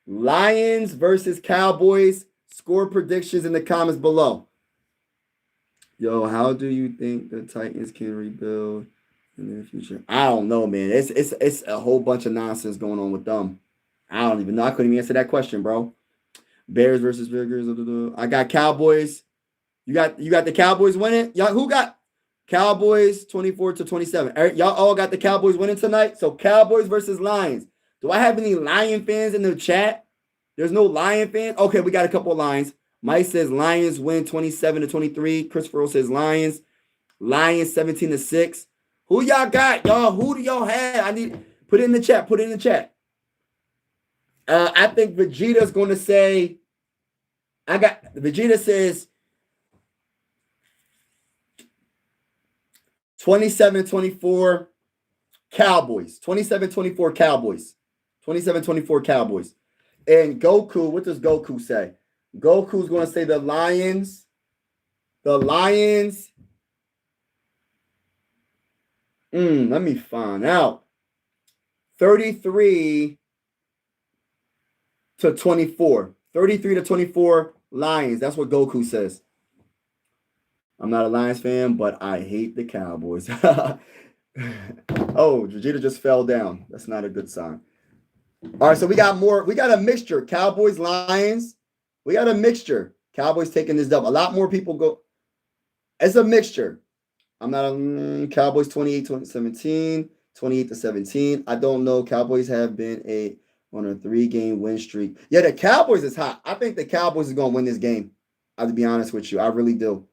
Lions versus Cowboys. Score predictions in the comments below. Yo, how do you think the Titans can rebuild in the future? I don't know, man. It's a whole bunch of nonsense going on with them. I don't even know. I couldn't even answer that question, bro. Bears versus Bears. I got Cowboys. You got the Cowboys winning? Y'all who got Cowboys 24-27? Y'all all got the Cowboys winning tonight? So Cowboys versus Lions. Do I have any Lion fans in the chat? There's no Lion fan? Okay, we got a couple of Lions. Mike says Lions win 27-23. Christopher says Lions. Lions 17-6. Who y'all got? Y'all, who do y'all have? I need put it in the chat. Put it in the chat. I think Vegeta's going to say, Vegeta says 27-24 Cowboys. 27-24 Cowboys. 27-24 Cowboys. And Goku, what does Goku say? Goku's going to say the Lions. The Lions. Let me find out. 33-24. 33-24 Lions. That's what Goku says. I'm not a Lions fan, but I hate the Cowboys. Oh, Vegeta just fell down. That's not a good sign. All right, so we got more. We got a mixture. Cowboys, Lions. We got a mixture. Cowboys taking this dub. A lot more people go. It's a mixture. I'm not a Cowboys 28-17, 28-17. I don't know. Cowboys have been on a 3-game win streak. Yeah, the Cowboys is hot. I think the Cowboys is going to win this game. I have to be honest with you. I really do.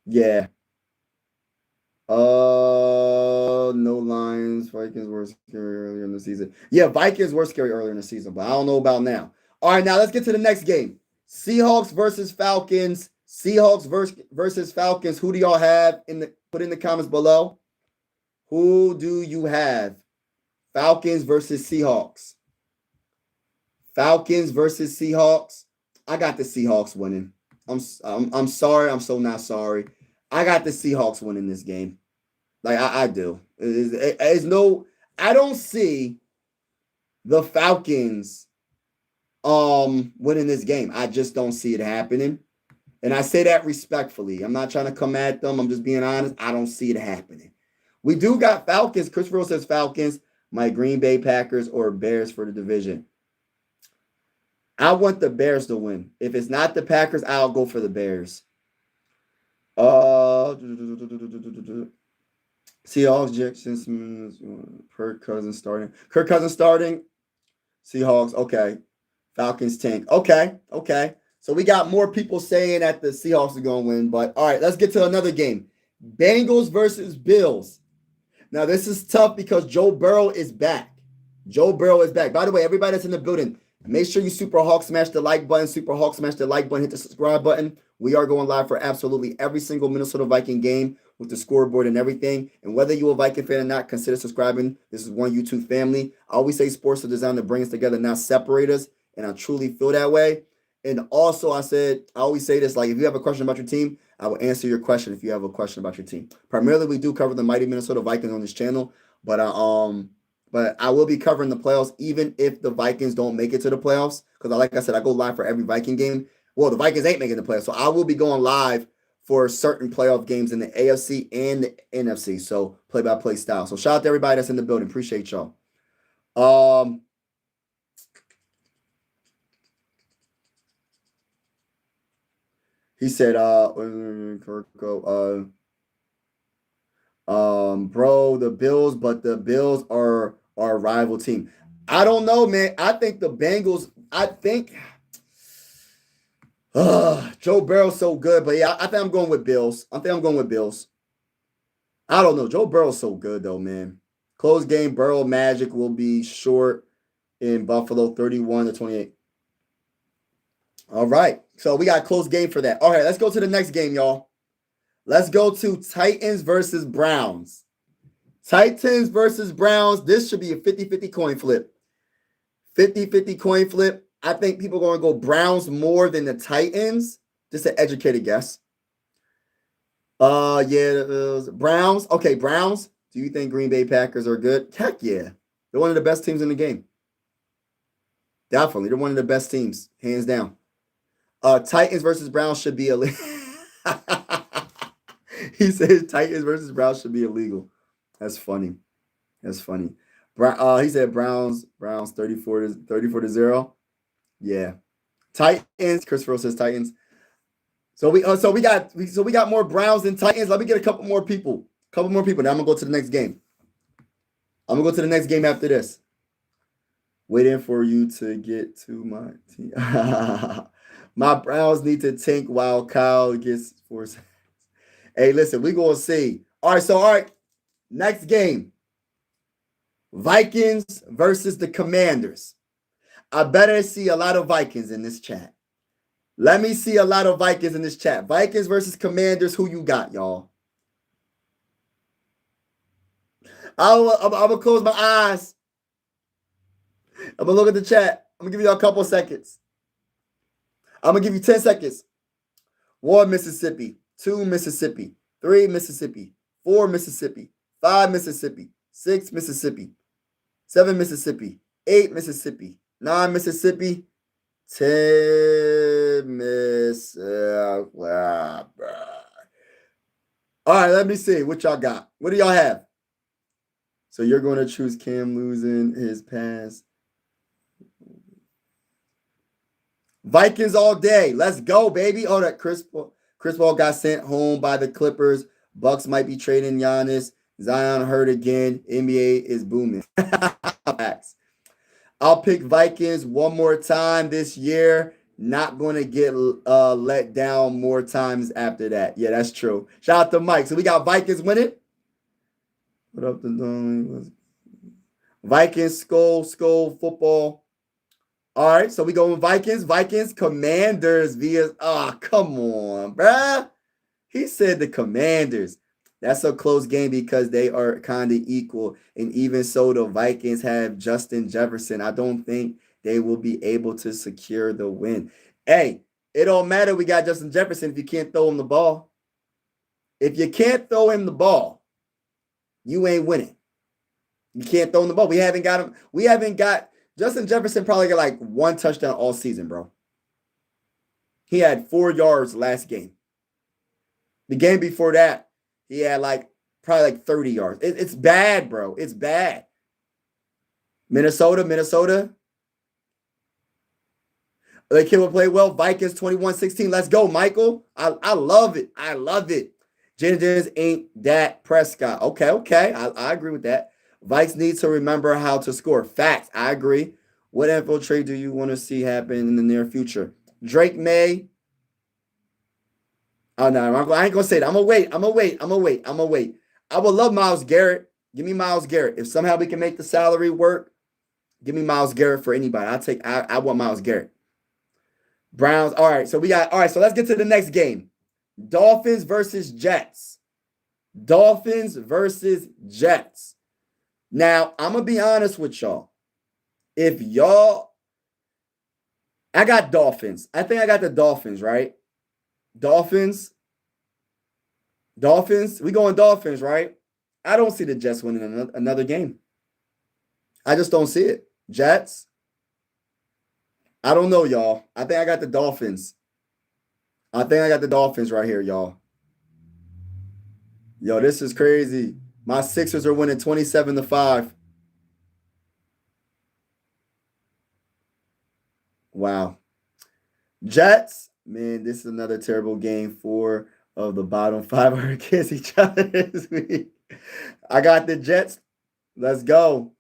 Yeah. No Lions. Vikings were scary earlier in the season. Yeah, Vikings were scary earlier in the season, but I don't know about now. All right, now let's get to the next game. Seahawks versus Falcons. Seahawks versus Falcons. Who do y'all have put in the comments below? Who do you have? Falcons versus Seahawks. Falcons versus Seahawks. I got the Seahawks winning. I'm sorry. I'm so not sorry. I got the Seahawks winning this game. Like I do. I don't see the Falcons winning this game. I just don't see it happening. And I say that respectfully. I'm not trying to come at them. I'm just being honest. I don't see it happening. We do got Falcons. Chris Rose says Falcons. My Green Bay Packers or Bears for the division. I want the Bears to win. If it's not the Packers, I'll go for the Bears. Seahawks, Jackson, Kirk Cousins starting. Seahawks, okay. Falcons tank. Okay. So we got more people saying that the Seahawks are going to win. But all right, let's get to another game. Bengals versus Bills. Now, this is tough because Joe Burrow is back. By the way, everybody that's in the building, make sure you Super Hawk smash the like button. Hit the subscribe button. We are going live for absolutely every single Minnesota Viking game with the scoreboard and everything. And whether you're a Viking fan or not, consider subscribing. This is one YouTube family. I always say sports are designed to bring us together, not separate us. And I truly feel that way. And also, I always say this, like, if you have a question about your team, I will answer your question if you have a question about your team. Primarily, we do cover the mighty Minnesota Vikings on this channel, but I will be covering the playoffs even if the Vikings don't make it to the playoffs. Because like I said, I go live for every Viking game. Well, the Vikings ain't making the playoffs, so I will be going live for certain playoff games in the AFC and the NFC. So play-by-play style. So shout out to everybody that's in the building. Appreciate y'all. Um, he said, Kirko, bro, the Bills, but the Bills are our rival team. I don't know, man. I think the Bengals. I think Joe Burrow's so good, but yeah, I think I'm going with Bills. I think I'm going with Bills. I don't know. Joe Burrow's so good though, man. Close game. Burrow magic will be short in Buffalo, 31-28. All right. So we got a close game for that. All right, let's go to the next game, y'all. Let's go to Titans versus Browns. Titans versus Browns. This should be a 50-50 coin flip. 50-50 coin flip. I think people are going to go Browns more than the Titans. Just an educated guess. Yeah, Browns. Okay, Browns. Do you think Green Bay Packers are good? Heck yeah. They're one of the best teams in the game. Definitely. They're one of the best teams, hands down. Titans versus Browns should be illegal. He said Titans versus Browns should be illegal. That's funny. That's funny. He said Browns 34-0. Yeah. Titans. Christopher says Titans. So we got more Browns than Titans. Let me get a couple more people. Now I'm gonna go to the next game. I'm gonna go to the next game after this. Waiting for you to get to my team. My Browns need to tank while Kyle gets 4 seconds. Hey, listen, we gonna see. All right. Next game. Vikings versus the Commanders. I better see a lot of Vikings in this chat. Let me see a lot of Vikings in this chat. Vikings versus Commanders. Who you got, y'all? I'm gonna close my eyes. I'm gonna look at the chat. I'm gonna give you a couple seconds. I'm gonna give you 10 seconds. 1 Mississippi, 2 Mississippi, 3 Mississippi, 4 Mississippi, 5 Mississippi, 6 Mississippi, 7 Mississippi, 8 Mississippi, 9 Mississippi, 10 Mississippi. All right, let me see what y'all got. What do y'all have? So you're going to choose Cam losing his pass. Vikings all day. Let's go, baby. Oh, that Chris Paul got sent home by the Clippers. Bucks might be trading Giannis. Zion hurt again. NBA is booming. I'll pick Vikings one more time this year. Not going to get let down more times after that. Yeah, that's true. Shout out to Mike. So we got Vikings winning. What up, the Vikings, skull, football. All right, so we go with Vikings, Commanders via. Oh, come on, bruh. He said the Commanders. That's a close game because they are kind of equal. And even so, the Vikings have Justin Jefferson. I don't think they will be able to secure the win. Hey, it don't matter we got Justin Jefferson if you can't throw him the ball. If you can't throw him the ball, you ain't winning. You can't throw him the ball. We haven't got Justin Jefferson probably got like 1 touchdown all season, bro. He had 4 yards last game. The game before that, he had probably 30 yards. It's bad, bro. It's bad. Minnesota. The kid will play well. Vikings 21-16. Let's go, Michael. I love it. Jayden Daniels ain't Dak Prescott. Okay. I agree with that. Vikes need to remember how to score. Facts. I agree. What NFL trade do you want to see happen in the near future? Drake May. Oh, no, I ain't going to say that. I'm going to wait. I would love Myles Garrett. Give me Myles Garrett. If somehow we can make the salary work, give me Myles Garrett for anybody. I want Myles Garrett. Browns. All right, so let's get to the next game. Dolphins versus Jets. Now, I'm going to be honest with y'all. I got Dolphins. I think I got the Dolphins, right? Dolphins. We going Dolphins, right? I don't see the Jets winning another game. I just don't see it. Jets. I don't know, y'all. I think I got the Dolphins. Right here, y'all. Yo, this is crazy. My Sixers are winning 27-5. Wow. Jets, man, this is another terrible game. 4 of the bottom 5 are against each other this week. I got the Jets. Let's go.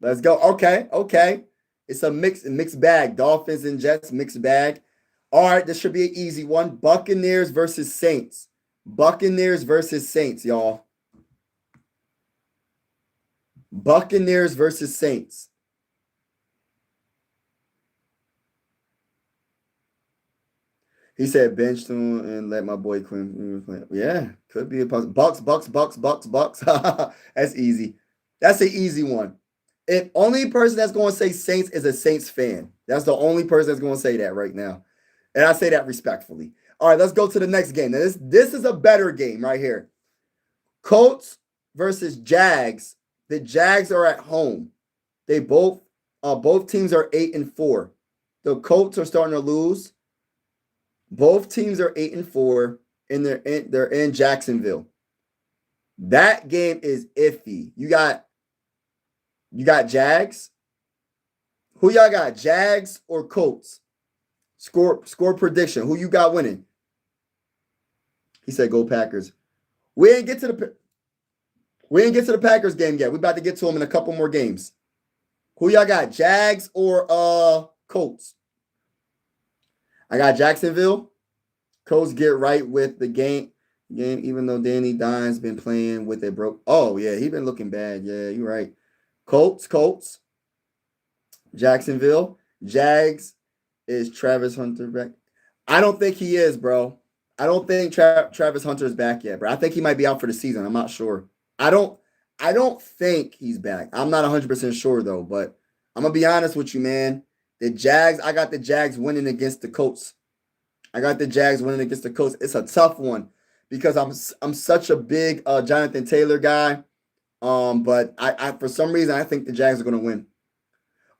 Let's go. Okay. It's a mixed bag. Dolphins and Jets, mixed bag. All right, this should be an easy one. Buccaneers versus Saints. Buccaneers versus Saints, y'all. Buccaneers versus Saints. He said bench him and let my boy Quinn. Yeah, could be a possible. Bucks. That's easy. That's an easy one. If only person that's going to say Saints is a Saints fan. That's the only person that's going to say that right now. And I say that respectfully. All right, let's go to the next game. Now, this is a better game right here. Colts versus Jags. The Jags are at home. They both teams are 8-4. The Colts are starting to lose. Both teams are 8-4, and they're in Jacksonville. That game is iffy. You got Jags. Who y'all got? Jags or Colts? Score prediction. Who you got winning? He said go Packers. We didn't get to the Packers game yet. We're about to get to them in a couple more games. Who y'all got? Jags or Colts? I got Jacksonville. Colts get right with the game, even though Danny Dimes been playing with it, bro. Oh, yeah, he been looking bad. Yeah, you're right. Colts. Jacksonville. Jags. Is Travis Hunter back? I don't think he is, bro. I don't think Travis Hunter is back yet, bro. I think he might be out for the season. I'm not sure. I don't think he's back. I'm not 100% sure, though, but I'm going to be honest with you, man. The Jags, I got the Jags winning against the Colts. It's a tough one because I'm such a big Jonathan Taylor guy. But I for some reason I think the Jags are going to win.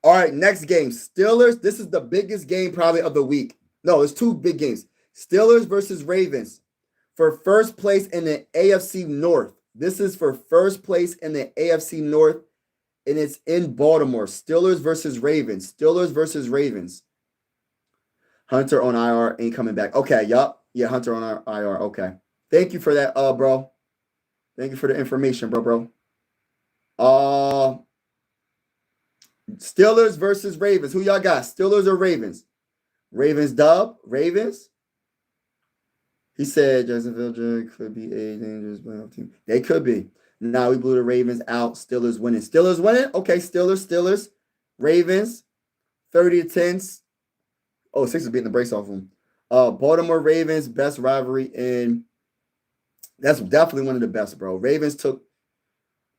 All right, next game. Steelers. This is the biggest game probably of the week. No, it's two big games. Steelers versus Ravens for first place in the AFC North. This is for first place in the AFC North, and it's in Baltimore. Steelers versus Ravens. Hunter on IR ain't coming back. Okay, yup. Yeah, Hunter on IR. Okay. Thank you for that, bro. Thank you for the information, bro. Steelers versus Ravens. Who y'all got? Steelers or Ravens? Ravens dub? Ravens? He said Jacksonville could be a dangerous playoff team. They could be. Now we blew the Ravens out. Steelers winning. Okay, Steelers. Ravens. 30-10. Oh, Sixers beating the brakes off them. Baltimore Ravens, best rivalry in. That's definitely one of the best, bro. Ravens took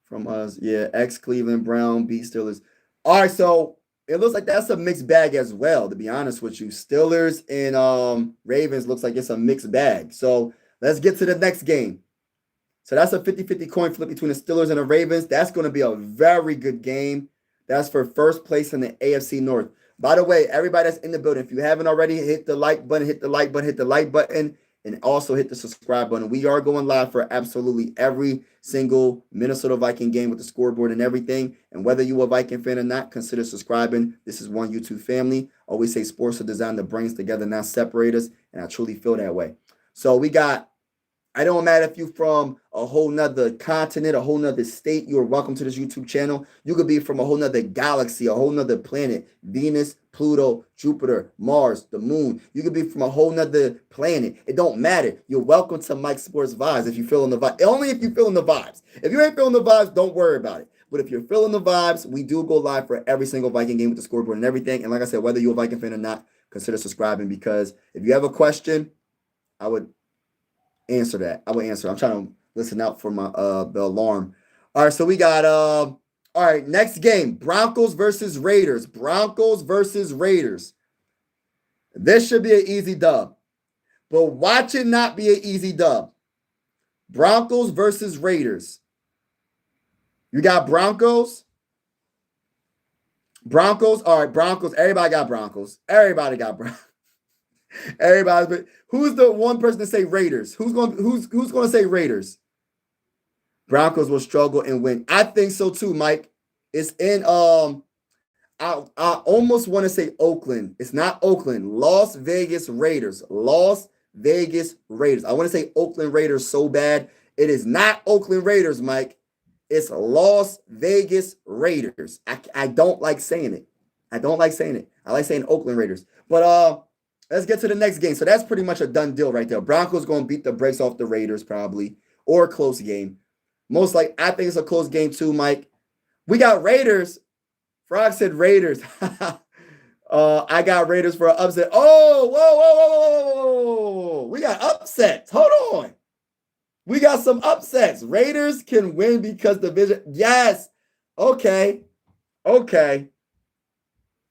from us. Yeah, ex-Cleveland Brown beat Steelers. All right, so it looks like that's a mixed bag as well, to be honest with you. Steelers and Ravens looks like it's a mixed bag. So let's get to the next game. So that's a 50-50 coin flip between the Steelers and the Ravens. That's going to be a very good game. That's for first place in the AFC North. By the way, everybody that's in the building, if you haven't already, hit the like button, and also hit the subscribe button. We are going live for absolutely every single Minnesota Viking game with the scoreboard and everything. And whether you're a Viking fan or not, consider subscribing. This is one YouTube family. Always say sports are designed to bring us together, not separate us. And I truly feel that way. So we got, I don't matter if you're from a whole nother continent, a whole nother state, you're welcome to this YouTube channel. You could be from a whole nother galaxy, a whole nother planet, Venus, Pluto, Jupiter, Mars, the moon. You could be from a whole nother planet. It don't matter. You're welcome to Mike Sports Vibes if you're feeling the vibe. Only if you're feeling the vibes. If you ain't feeling the vibes, don't worry about it. But if you're feeling the vibes, we do go live for every single Viking game with the scoreboard and everything. And like I said, whether you're a Viking fan or not, consider subscribing, because if you have a question, I would answer that. I'm trying to listen out for my the alarm. All right, so we got all right, next game. Broncos versus Raiders. This should be an easy dub. But watch it not be an easy dub. Broncos versus Raiders. You got Broncos? All right, Broncos. Everybody got Broncos. Everybody, who's the one person to say Raiders? Who's going to say Raiders? Broncos will struggle and win. I think so too, Mike. It's in I I almost want to say Oakland. It's not Oakland. Las Vegas Raiders. Las Vegas Raiders. I want to say Oakland Raiders so bad. It is not Oakland Raiders, Mike. It's Las Vegas Raiders. I don't like saying it. I don't like saying it. I like saying Oakland Raiders. But let's get to the next game. So that's pretty much a done deal right there. Broncos going to beat the brakes off the Raiders probably, or a close game. Most like I think it's a close game too, Mike. We got Raiders. Frog said Raiders. I got Raiders for an upset. Oh, whoa. We got upsets. Hold on. We got some upsets. Raiders can win because division. Yes. Okay.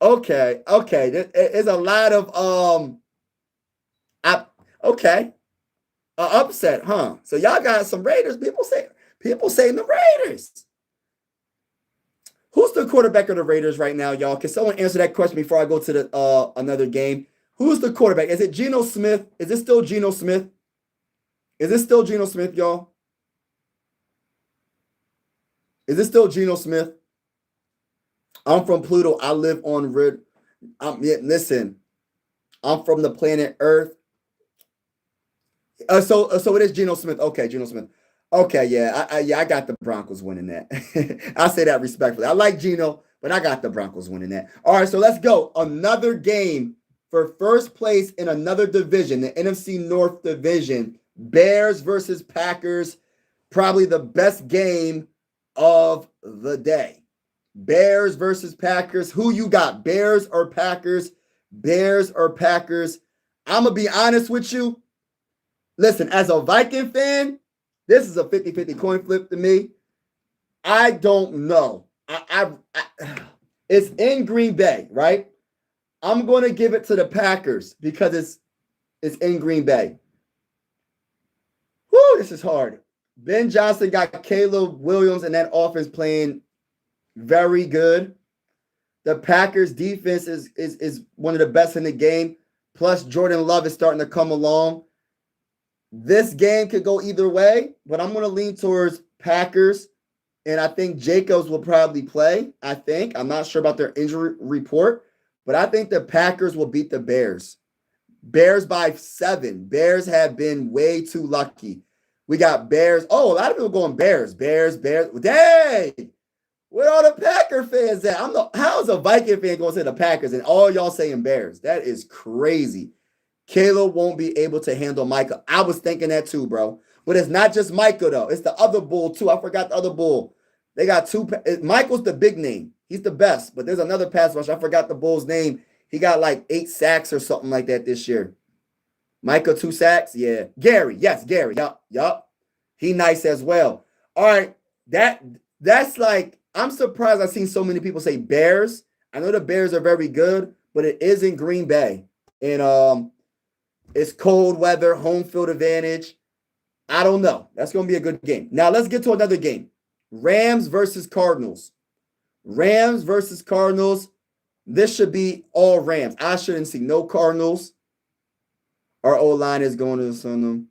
There's a lot of upset, huh? So y'all got some Raiders. People saying the Raiders. Who's the quarterback of the Raiders right now, y'all? Can someone answer that question before I go to the another game? Who's the quarterback? Is it Geno Smith? Is it still Geno Smith? Is this still Geno Smith, y'all? Is this still Geno Smith? I'm from Pluto. I live on Rid. Listen, I'm from the planet Earth. So it is Geno Smith. Okay, Geno Smith. Okay, yeah, I got the Broncos winning that. I say that respectfully. I like Geno, but I got the Broncos winning that. All right, so let's go. Another game for first place in another division, the NFC North division. Bears versus Packers, probably the best game of the day. Bears versus Packers. Who you got? Bears or Packers? Bears or Packers? I'm going to be honest with you. Listen, as a Viking fan, this is a 50-50 coin flip to me. I don't know. It's in Green Bay, right? I'm going to give it to the Packers because it's in Green Bay. Whoo, this is hard. Ben Johnson got Caleb Williams and that offense playing very good. The Packers defense is one of the best in the game. Plus, Jordan Love is starting to come along. This game could go either way, but I'm going to lean towards Packers, and I think Jacobs will probably play. I'm not sure about their injury report, but I think the Packers will beat the Bears. Bears by 7. Bears have been way too lucky. We got Bears. Oh, a lot of people going Bears. Dang! Where are the Packer fans at? How's a Viking fan going to say the Packers and all y'all saying Bears? That is crazy. Caleb won't be able to handle Micah. I was thinking that too, bro. But it's not just Micah, though. It's the other bull, too. I forgot the other bull. They got two. Michael's the big name. He's the best. But there's another pass rusher. I forgot the bull's name. He got like 8 sacks or something like that this year. Micah, 2 sacks? Yeah. Gary. Yes, Gary. Yup. He nice as well. All right. That's like, I'm surprised I've seen so many people say Bears. I know the Bears are very good, but it is in Green Bay. And it's cold weather, home field advantage. I don't know. That's going to be a good game. Now, let's get to another game. Rams versus Cardinals. Rams versus Cardinals. This should be all Rams. I shouldn't see no Cardinals. Our O-line is going to send them.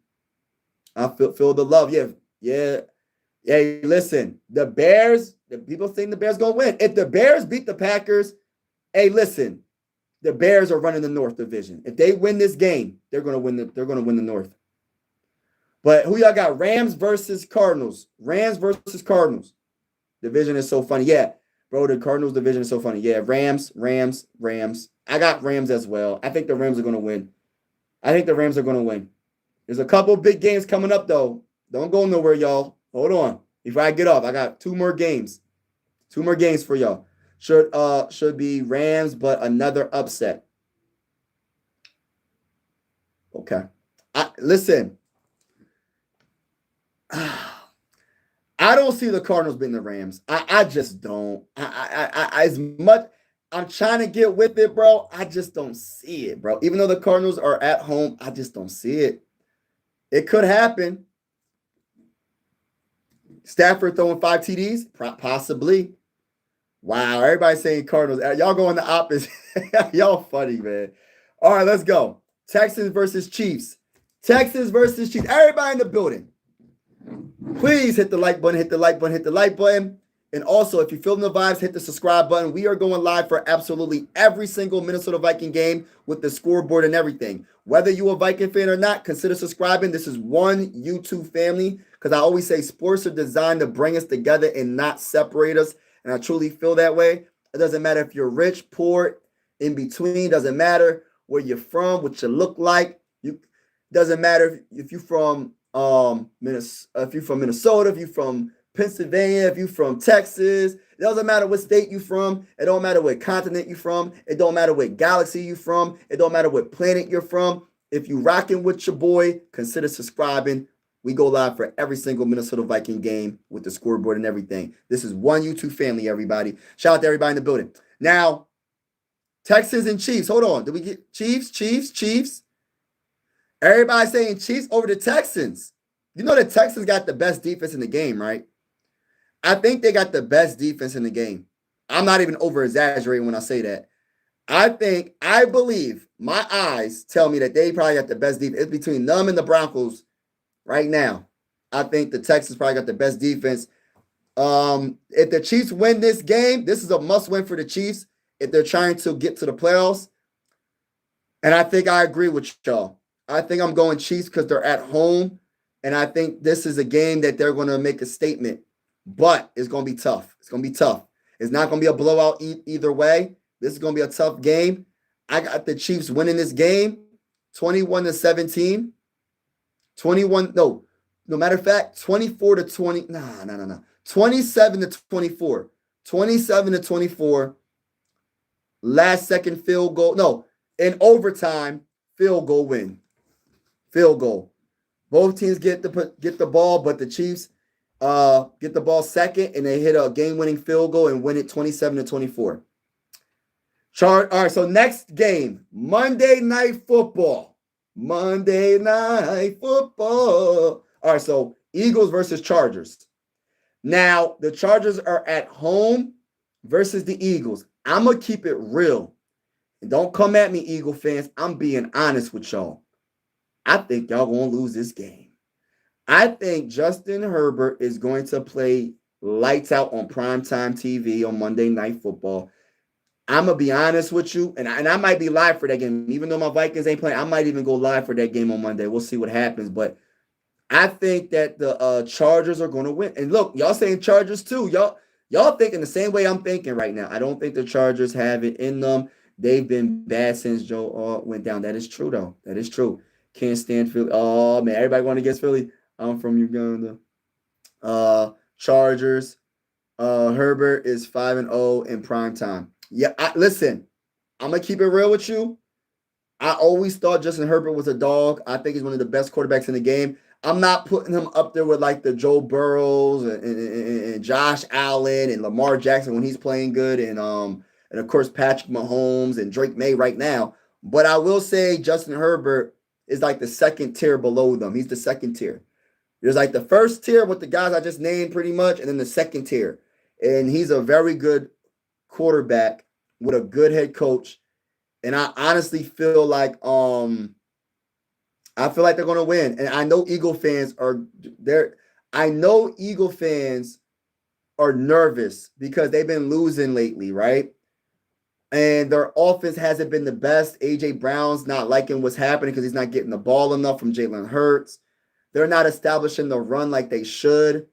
I feel the love. Yeah. Hey, listen. The Bears, the people think the Bears going to win. If the Bears beat the Packers, hey, listen. The Bears are running the North Division. If they win this game, they're going to win the North. But who y'all got? Rams versus Cardinals. Rams versus Cardinals. Division is so funny. Yeah, bro, the Cardinals division is so funny. Yeah, Rams. I got Rams as well. I think the Rams are going to win. There's a couple big games coming up, though. Don't go nowhere, y'all. Hold on. Before I get off, I got 2 more games. 2 more games for y'all. Should be Rams, but another upset. Okay. Listen. I don't see the Cardinals beating the Rams. I just don't. As much I'm trying to get with it, bro. I just don't see it, bro. Even though the Cardinals are at home, I just don't see it. It could happen. Stafford throwing 5 TDs? Possibly. Wow, everybody's saying Cardinals. Y'all going the opposite. Y'all funny, man. All right, let's go. Texans versus Chiefs. Everybody in the building. Please hit the like button, And also, if you're feeling the vibes, hit the subscribe button. We are going live for absolutely every single Minnesota Viking game with the scoreboard and everything. Whether you're a Viking fan or not, consider subscribing. This is one YouTube family because I always say sports are designed to bring us together and not separate us. And I truly feel that way. It doesn't matter if you're rich, poor, in between. Doesn't matter where you're from, what you look like. Doesn't matter if you're from Minnesota, if you're from Pennsylvania, if you're from Texas. It doesn't matter what state you're from. It don't matter what continent you're from. It don't matter what galaxy you're from. It don't matter what planet you're from. If you rocking with your boy, consider subscribing. We go live for every single Minnesota Viking game with the scoreboard and everything. This is one YouTube family, everybody. Shout out to everybody in the building. Now, Texans and Chiefs. Hold on. Did we get Chiefs? Everybody saying Chiefs over the Texans. You know the Texans got the best defense in the game, right? I think they got the best defense in the game. I'm not even over-exaggerating when I say that. I believe, my eyes tell me that they probably got the best defense. It's between them and the Broncos right now. I think the Texans probably got the best defense. If the Chiefs win this game, this is a must-win for the Chiefs if they're trying to get to the playoffs. And I think I agree with y'all. I think I'm going Chiefs because they're at home. And I think this is a game that they're going to make a statement. But it's going to be tough. It's going to be tough. It's not going to be a blowout either way. This is going to be a tough game. I got the Chiefs winning this game 21-17. No matter of fact, 24-20. No. 27-24. 27-24. Last second field goal. No, in overtime, field goal win. Field goal. Both teams get the ball, but the Chiefs get the ball second, and they hit a game-winning field goal and win it 27-24. All right, so next game, Monday Night Football. Monday Night Football. All right, so Eagles versus Chargers. Now, the Chargers are at home versus the Eagles. I'm going to keep it real. And don't come at me, Eagle fans. I'm being honest with y'all. I think y'all going to lose this game. I think Justin Herbert is going to play lights out on primetime TV on Monday Night Football. I'm going to be honest with you, and I might be live for that game. Even though my Vikings ain't playing, I might even go live for that game on Monday. We'll see what happens. But I think that the Chargers are going to win. And look, y'all saying Chargers too. Y'all thinking the same way I'm thinking right now. I don't think the Chargers have it in them. They've been bad since Joe went down. That is true, though. That is true. Can't stand Philly. Oh, man, everybody going against Philly. I'm from Uganda. Chargers. Herbert is 5-0 in prime time. Yeah, listen, I'm going to keep it real with you. I always thought Justin Herbert was a dog. I think he's one of the best quarterbacks in the game. I'm not putting him up there with like the Joe Burrows and Josh Allen and Lamar Jackson when he's playing good, and of course Patrick Mahomes and Drake May right now. But I will say Justin Herbert is like the second tier below them. He's the second tier. There's like the first tier with the guys I just named pretty much, and then the second tier. And he's a very good quarterback with a good head coach. And I honestly feel like they're going to win. And I know Eagle fans are there. I know Eagle fans are nervous because they've been losing lately, right? And their offense hasn't been the best. A.J. Brown's not liking what's happening because he's not getting the ball enough from Jalen Hurts. They're not establishing the run like they should.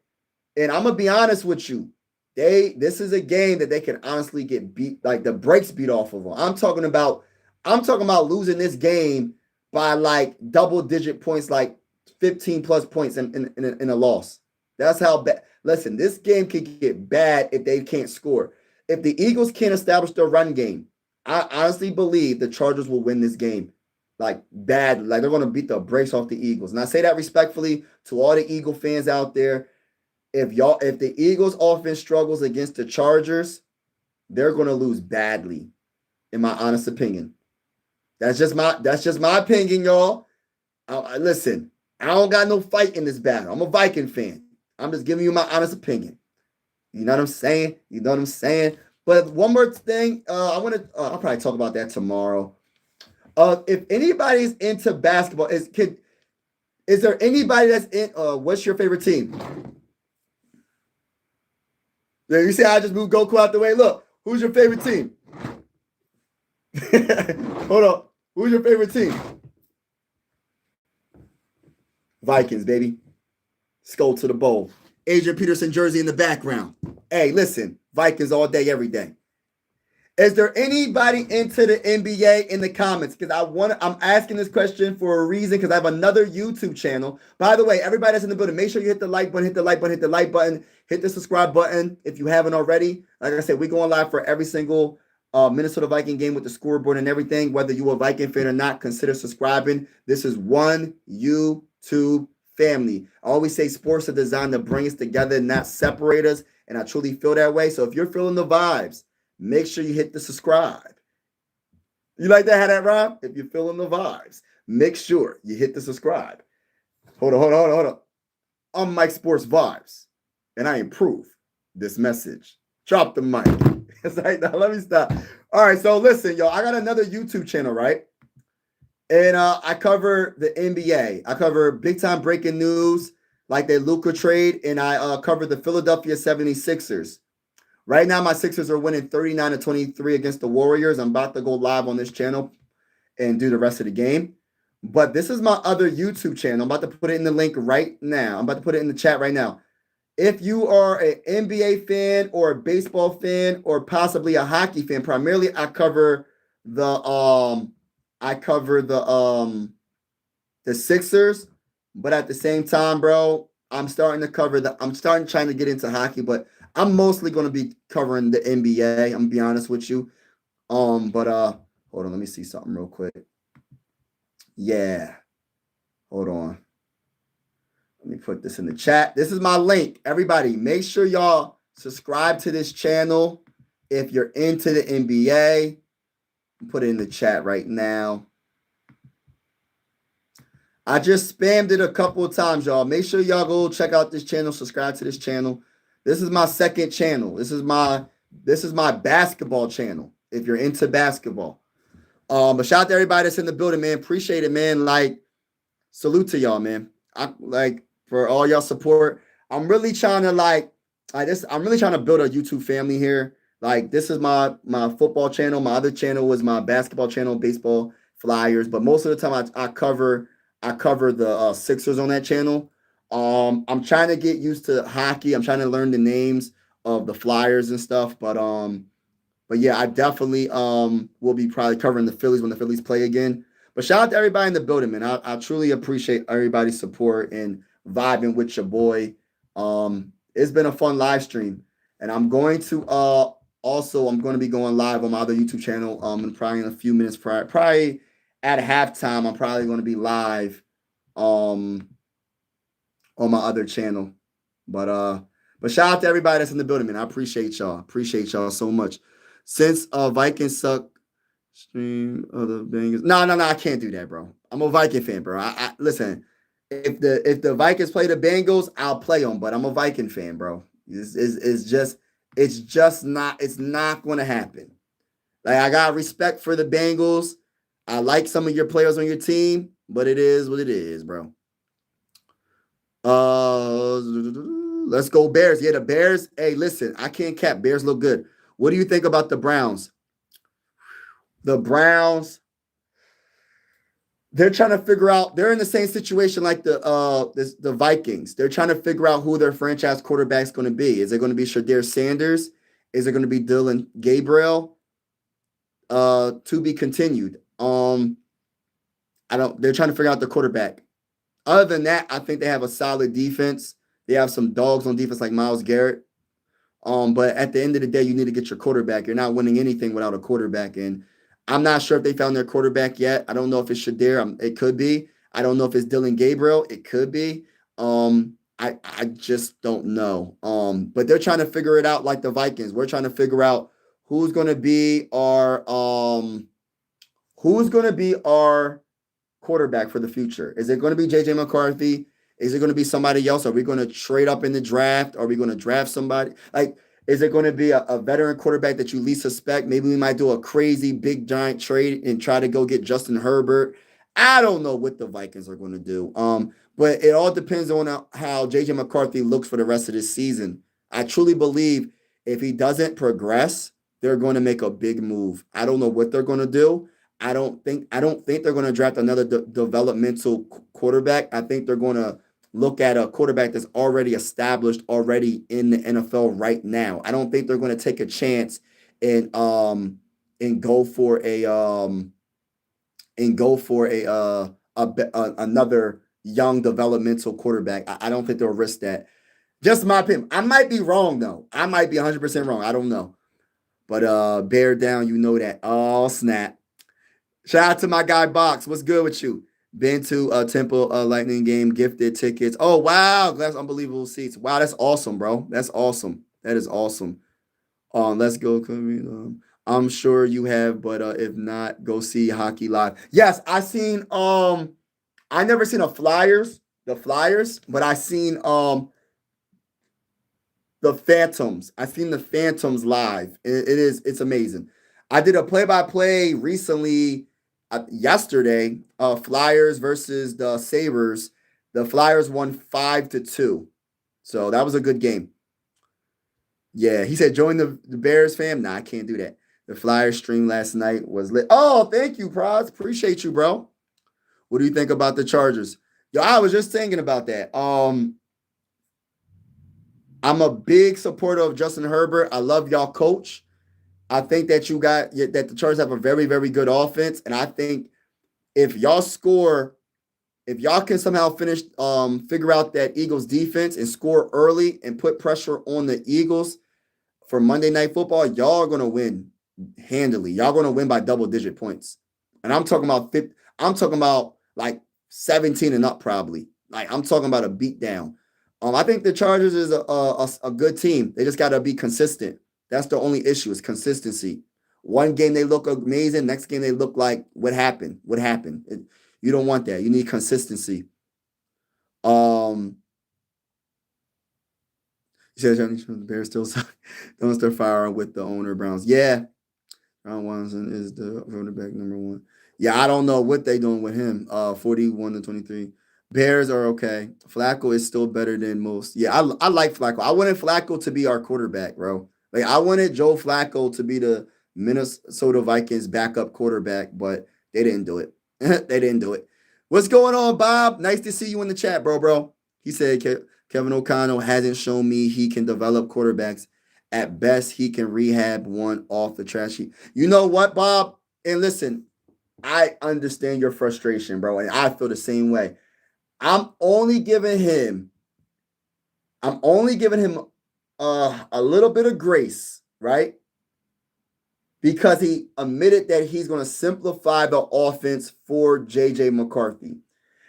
And I'm going to be honest with you. This is a game that they can honestly get beat, like the brakes beat off of them. I'm talking about losing this game by like double-digit points, like 15-plus points in a loss. That's how bad. Listen, this game can get bad if they can't score. If the Eagles can't establish their run game, I honestly believe the Chargers will win this game. Like bad, like they're going to beat the brakes off the Eagles. And I say that respectfully to all the Eagle fans out there. If the Eagles offense struggles against the Chargers, they're going to lose badly, in my honest opinion. That's just my opinion, y'all. Listen, I don't got no fight in this battle. I'm a Viking fan. I'm just giving you my honest opinion. You know what I'm saying? But one more thing, I'll probably talk about that tomorrow. If anybody's into basketball, is there anybody that's in? What's your favorite team? Yeah, you see how I just moved Goku out the way? Look, who's your favorite team? Hold on. Who's your favorite team? Vikings, baby. Skull to the bowl. Adrian Peterson jersey in the background. Hey, listen, Vikings all day, every day. Is there anybody into the NBA in the comments? Because I'm asking this question for a reason, because I have another YouTube channel. By the way, everybody that's in the building, make sure you hit the like button, hit the like button, hit the like button, hit the subscribe button if you haven't already. Like I said, we're going live for every single Minnesota Viking game with the scoreboard and everything. Whether you're a Viking fan or not, consider subscribing. This is one YouTube family. I always say sports are designed to bring us together, not separate us, and I truly feel that way. So if you're feeling the vibes, make sure you hit the subscribe. You like that? How that rhyme? If you're feeling the vibes, make sure you hit the subscribe. Hold on. I'm Mike Sports Vibes, and I improve this message. Drop the mic. It's like, now let me stop. All right, so listen, y'all. I got another YouTube channel, right? And I cover the NBA. I cover big-time breaking news, like the Luka trade, and I cover the Philadelphia 76ers. Right now, my Sixers are winning 39-23 against the Warriors. I'm about to go live on this channel and do the rest of the game. But this is my other YouTube channel. I'm about to put it in the link right now. I'm about to put it in the chat right now. If you are an NBA fan or a baseball fan or possibly a hockey fan, primarily I cover the Sixers, but at the same time, bro, I'm starting trying to get into hockey, but I'm mostly going to be covering the NBA. I'm gonna be honest with you. Hold on, let me see something real quick. Yeah. Hold on. Let me put this in the chat. This is my link. Everybody, make sure y'all subscribe to this channel if you're into the NBA. Put it in the chat right now. I just spammed it a couple of times, y'all. Make sure y'all go check out this channel, subscribe to this channel. This is my second channel. This is my basketball channel, if you're into basketball. But shout out to everybody that's in the building, man. Appreciate it, man. Like, salute to y'all, man. I like for all y'all support. I'm really trying to I'm really trying to build a YouTube family here. Like, this is my football channel. My other channel was my basketball channel, baseball, Flyers. But most of the time I cover the Sixers on that channel. I'm trying to get used to hockey. I'm trying to learn the names of the Flyers and stuff. But yeah, I definitely will be probably covering the Phillies when the Phillies play again. But shout out to everybody in the building, man. I truly appreciate everybody's support and vibing with your boy. It's been a fun live stream, and I'm going to I'm going to be going live on my other YouTube channel in probably in a few minutes prior, probably at halftime. I'm probably going to be live on my other channel. But shout out to everybody that's in the building, man. I appreciate y'all. Appreciate y'all so much. Since Vikings suck, stream other Bengals. No, I can't do that, bro. I'm a Viking fan, bro. I listen. If the Vikings play the Bengals, I'll play them. But I'm a Viking fan, bro. It's not going to happen. Like, I got respect for the Bengals. I like some of your players on your team, but it is what it is, bro. Let's go Bears. Yeah, the Bears. Hey, listen, I can't cap. Bears look good. What do you think about the Browns? The Browns, they're trying to figure out. They're in the same situation like the Vikings. They're trying to figure out who their franchise quarterback is going to be. Is it going to be Shedeur Sanders? Is it going to be Dylan Gabriel? To be continued. They're trying to figure out the quarterback. Other than that, I think they have a solid defense. They have some dogs on defense like Myles Garrett. But at the end of the day, you need to get your quarterback. You're not winning anything without a quarterback. And I'm not sure if they found their quarterback yet. I don't know if it's Shedeur. It could be. I don't know if it's Dylan Gabriel. It could be. I just don't know. But they're trying to figure it out like the Vikings. We're trying to figure out who's going to be our quarterback for the future. Is it going to be J.J. McCarthy? Is it going to be somebody else? Are we going to trade up in the draft? Are we going to draft somebody? Like, is it going to be a veteran quarterback that you least suspect? Maybe we might do a crazy big giant trade and try to go get Justin Herbert. I don't know what the Vikings are going to do. But it all depends on how J.J. McCarthy looks for the rest of this season. I truly believe if he doesn't progress, they're going to make a big move. I don't know what they're going to do. I don't think they're going to draft another developmental quarterback. I think they're going to look at a quarterback that's already established, already in the NFL right now. I don't think they're going to take a chance and and go for a another young developmental quarterback. I don't think they'll risk that. Just my opinion. I might be wrong though. I might be 100% wrong. I don't know. But bear down, you know that. Oh, snap. Shout out to my guy Box. What's good with you? Been to a Temple Lightning game, gifted tickets. Oh, wow. That's unbelievable seats. Wow, that's awesome, bro. That's awesome. That is awesome. Let's go. I'm sure you have, but if not, go see hockey live. Yes, I never seen the Flyers, but I seen the Phantoms. I seen the Phantoms live. It's amazing. I did a play-by-play recently yesterday. Flyers versus the Sabres. The Flyers won 5-2. So that was a good game. Yeah, he said join the Bears fam. Nah, I can't do that. The Flyers stream last night was lit. Oh, thank you, Proz. Appreciate you, bro. What do you think about the Chargers? Yo, I was just thinking about that. I'm a big supporter of Justin Herbert. I love y'all coach. I think that the Chargers have a very, very good offense. And I think if y'all can somehow figure out that Eagles defense and score early and put pressure on the Eagles for Monday Night Football, y'all are going to win handily. Y'all going to win by double-digit points. And I'm talking about like 17 and up probably. Like I'm talking about a beatdown. I think the Chargers is a good team. They just got to be consistent. That's the only issue is consistency. One game they look amazing. Next game they look like what happened? You don't want that. You need consistency. You said the Bears still don't start firing with the owner Browns. Yeah. Ron Watson is the quarterback number one. Yeah, I don't know what they doing with him. 41-23. Bears are okay. Flacco is still better than most. Yeah, I like Flacco. I wanted Flacco to be our quarterback, bro. Like I wanted Joe Flacco to be the Minnesota Vikings backup quarterback, but they didn't do it. They didn't do it. What's going on, Bob? Nice to see you in the chat, bro. He said Kevin O'Connell hasn't shown me he can develop quarterbacks. At best, he can rehab one off the trash heap. You know what, Bob? And listen, I understand your frustration, bro, and I feel the same way. I'm only giving him a little bit of grace, right? Because he admitted that he's going to simplify the offense for JJ McCarthy.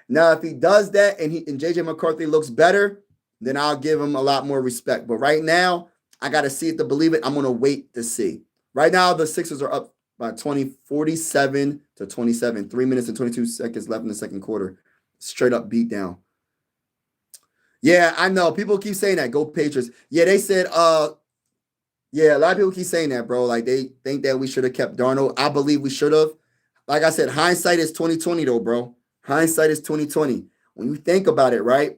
Now, if he does that and JJ McCarthy looks better, then I'll give him a lot more respect. But right now, I got to see it to believe it. I'm going to wait to see. Right now, the Sixers are up by 47-27. 3 minutes and 22 seconds left in the second quarter. Straight up beat down. Yeah, I know. People keep saying that. Go Patriots. Yeah, they said, yeah, a lot of people keep saying that, bro. Like they think that we should have kept Darnold. I believe we should have. Like I said, hindsight is 2020 though, bro. Hindsight is 2020. When you think about it, right?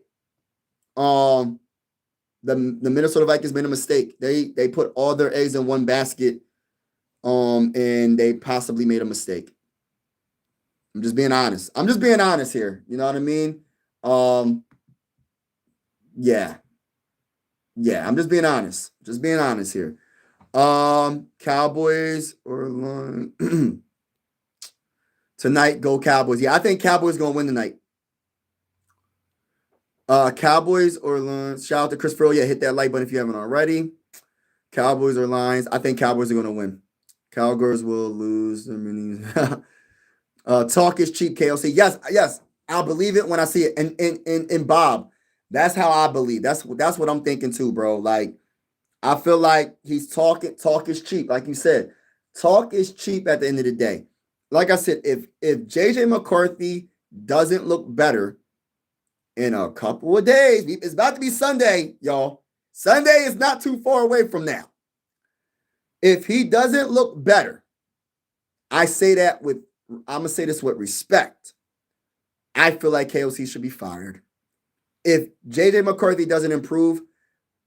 The Minnesota Vikings made a mistake. They put all their eggs in one basket, and they possibly made a mistake. I'm just being honest. I'm just being honest here. You know what I mean? Yeah. I'm just being honest. Just being honest here. Cowboys or Lions tonight. Go Cowboys. Yeah, I think Cowboys gonna win tonight. Cowboys or Lions. Shout out to Chris Frill. Yeah, hit that like button if you haven't already. Cowboys or Lions. I think Cowboys are gonna win. Cowgirls will lose. Talk is cheap, KLC. Yes. I'll believe it when I see it. And Bob, that's how I believe. That's what I'm thinking too, bro. Like, I feel like he's talking. Talk is cheap, like you said. Talk is cheap at the end of the day. Like I said, if JJ McCarthy doesn't look better in a couple of days, it's about to be Sunday, y'all. Sunday is not too far away from now. If he doesn't look better, I'm gonna say this with respect. I feel like KOC should be fired. If JJ McCarthy doesn't improve,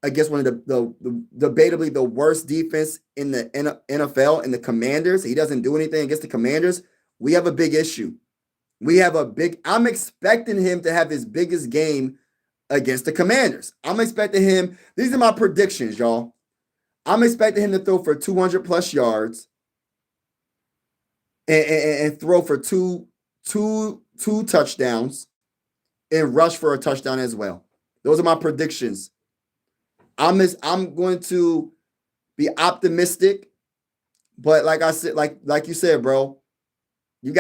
against one of the debatably the worst defense in the NFL and the Commanders. He doesn't do anything against the Commanders. We have a big issue. I'm expecting him to have his biggest game against the Commanders. I'm expecting him. These are my predictions, y'all. I'm expecting him to throw for 200 plus yards and throw for two touchdowns and rush for a touchdown as well. Those are my predictions. I'm going to be optimistic, but like I said, like you said, bro, we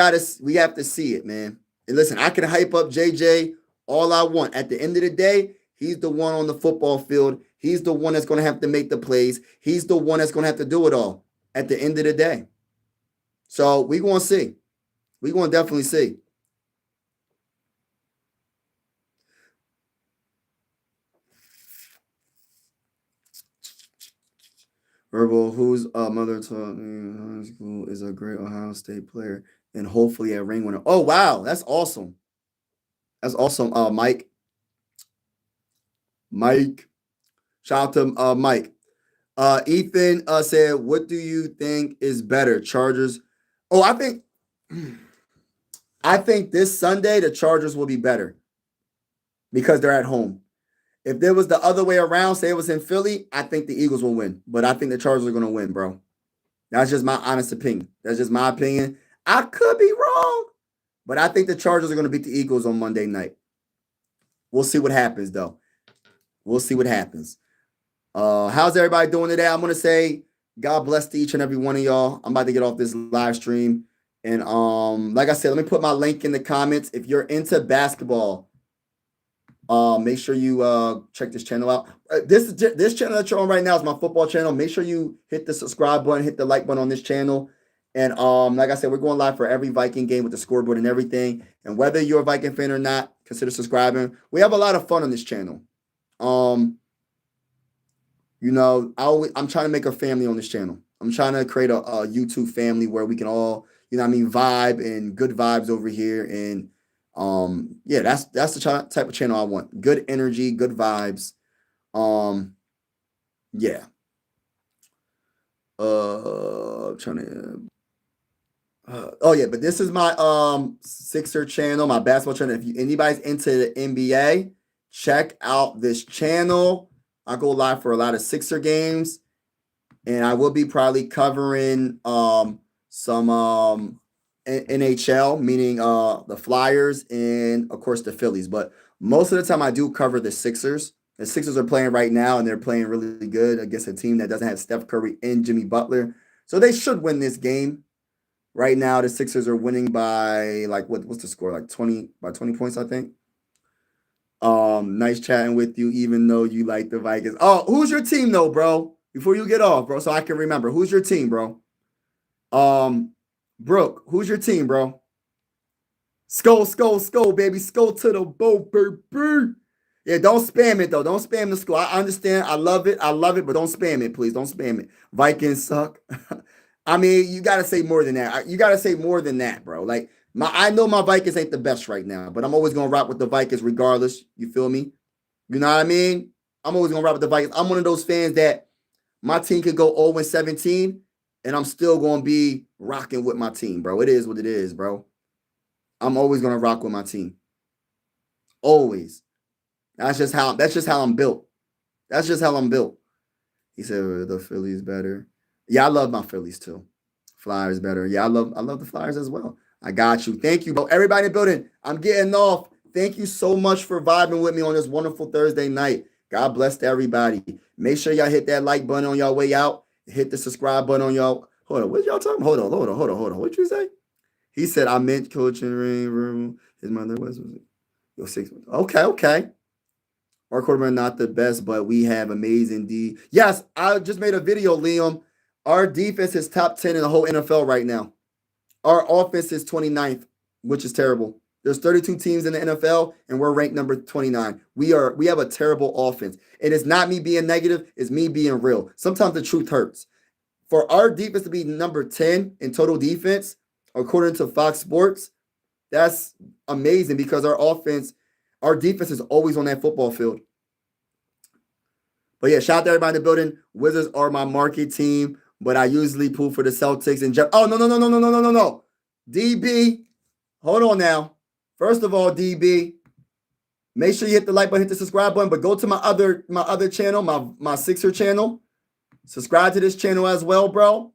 have to see it, man. And listen, I can hype up JJ all I want. At the end of the day, he's the one on the football field. He's the one that's going to have to make the plays. He's the one that's going to have to do it all at the end of the day. So we're going to see. We're going to definitely see. Verbal, whose mother taught me in high school, is a great Ohio State player and hopefully a ring winner. Oh, wow. That's awesome. That's awesome, Mike. Mike. Shout out to Mike. Ethan said, what do you think is better? Chargers. Oh, I think this Sunday the Chargers will be better because they're at home. If there was the other way around, say it was in Philly, I think the Eagles will win. But I think the Chargers are going to win, bro. That's just my honest opinion. That's just my opinion. I could be wrong, but I think the Chargers are going to beat the Eagles on Monday night. We'll see what happens, though. We'll see what happens. How's everybody doing today? I'm going to say God bless to each and every one of y'all. I'm about to get off this live stream. And like I said, let me put my link in the comments. If you're into basketball, make sure you check this channel out. This channel that you're on right now is my football channel. Make sure you hit the subscribe button, hit the like button on this channel. And like I said, we're going live for every Viking game with the scoreboard and everything. And whether you're a Viking fan or not, consider subscribing. We have a lot of fun on this channel. You know, I'm trying to make a family on this channel. I'm trying to create a YouTube family where we can all, you know what I mean, vibe and good vibes over here. And yeah, that's the type of channel I want. Good energy, good vibes. Yeah. Trying to oh yeah, but this is my Sixer channel, my basketball channel. If anybody's into the NBA, check out this channel. I go live for a lot of Sixer games, and I will be probably covering some NHL, meaning the Flyers and of course the Phillies. But most of the time I do cover the Sixers. The Sixers are playing right now, and they're playing really good against a team that doesn't have Steph Curry and Jimmy Butler. So they should win this game. Right now, the Sixers are winning by like what's the score? Like 20 points, I think. Nice chatting with you, even though you like the Vikings. Oh, who's your team though, bro? Before you get off, bro, so I can remember. Who's your team, bro? Brooke, who's your team, bro? Skull, baby. Skull to the boat, baby. Yeah, don't spam it, though. Don't spam the skull. I understand. I love it, but don't spam it, please. Don't spam it. Vikings suck. I mean, you got to say more than that. You got to say more than that, bro. Like, I know my Vikings ain't the best right now, but I'm always going to rock with the Vikings regardless. You feel me? You know what I mean? I'm always going to rock with the Vikings. I'm one of those fans that my team could go 0-17, and I'm still going to be rocking with my team, bro. It is what it is, bro. I'm always going to rock with my team. Always. That's just how I'm built. That's just how I'm built. He said the Phillies better. Yeah, I love my Phillies too. Flyers better. Yeah, I love the Flyers as well. I got you. Thank you, bro. Everybody in the building, I'm getting off. Thank you so much for vibing with me on this wonderful Thursday night. God bless to everybody. Make sure y'all hit that like button on y'all way out. Hit the subscribe button on y'all. Hold on. What y'all talking about? Hold on. What'd you say? He said, I meant coaching room. His mother was your 6. Okay. Our quarterback not the best, but we have amazing D. Yes, I just made a video, Liam. Our defense is top 10 in the whole NFL right now. Our offense is 29th, which is terrible. There's 32 teams in the NFL, and we're ranked number 29. We have a terrible offense. And it's not me being negative, it's me being real. Sometimes the truth hurts. For our defense to be number 10 in total defense, according to Fox Sports, that's amazing because our defense is always on that football field. But yeah, shout out to everybody in the building. Wizards are my market team, but I usually pull for the Celtics and Jeff. Oh, no. DB, hold on now. First of all, DB, make sure you hit the like button, hit the subscribe button, but go to my other channel, my Sixer channel. Subscribe to this channel as well, bro.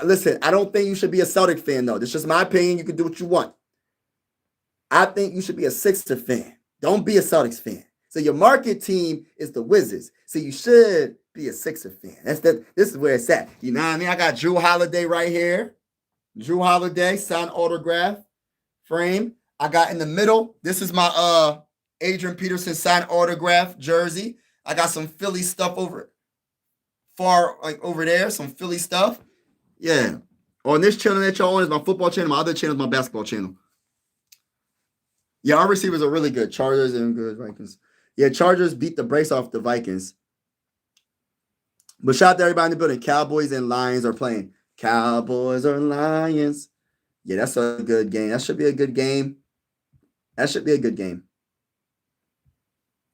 Listen, I don't think you should be a Celtic fan, though. That's just my opinion. You can do what you want. I think you should be a Sixer fan. Don't be a Celtics fan. So your market team is the Wizards. So you should be a Sixer fan. This is where it's at. You know what I mean? I got Drew Holiday right here. Drew Holiday, signed autograph frame. I got in the middle. This is my Adrian Peterson signed autograph jersey. I got some Philly stuff over there. Some Philly stuff. Yeah. On this channel that y'all on is my football channel. My other channel is my basketball channel. Yeah, our receivers are really good. Chargers and good Vikings. Yeah, Chargers beat the brakes off the Vikings. But shout out to everybody in the building. Cowboys and Lions are playing. Cowboys or Lions. Yeah, that's a good game. That should be a good game. To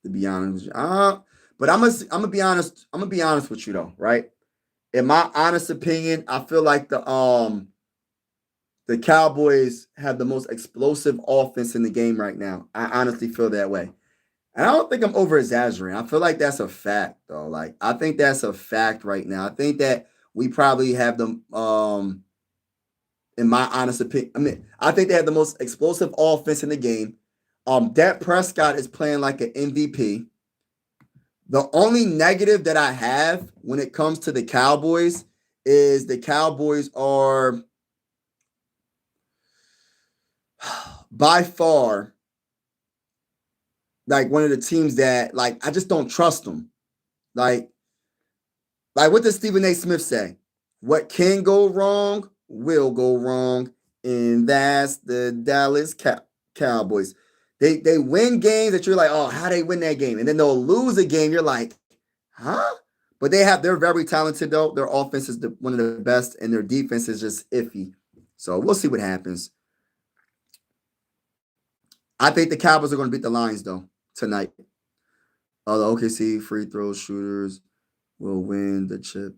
be honest with you. But I'm gonna be honest. I'm gonna be honest with you though, right? In my honest opinion, I feel like the Cowboys have the most explosive offense in the game right now. I honestly feel that way. And I don't think I'm over exaggerating. I feel like that's a fact, though. Like, I think that's a fact right now. I think that we probably have the, in my honest opinion, I think they have the most explosive offense in the game. Dak Prescott is playing like an MVP. The only negative that I have when it comes to the Cowboys is the Cowboys are by far like one of the teams that like I just don't trust them. Like what does Stephen A. Smith say? What can go wrong will go wrong, and that's the Dallas Cowboys. They win games that you're like, oh, how they win that game? And then they'll lose a game. You're like, huh? But they're very talented, though. Their offense is one of the best, and their defense is just iffy. So we'll see what happens. I think the Cowboys are going to beat the Lions, though, tonight. The OKC free throw shooters will win the chip.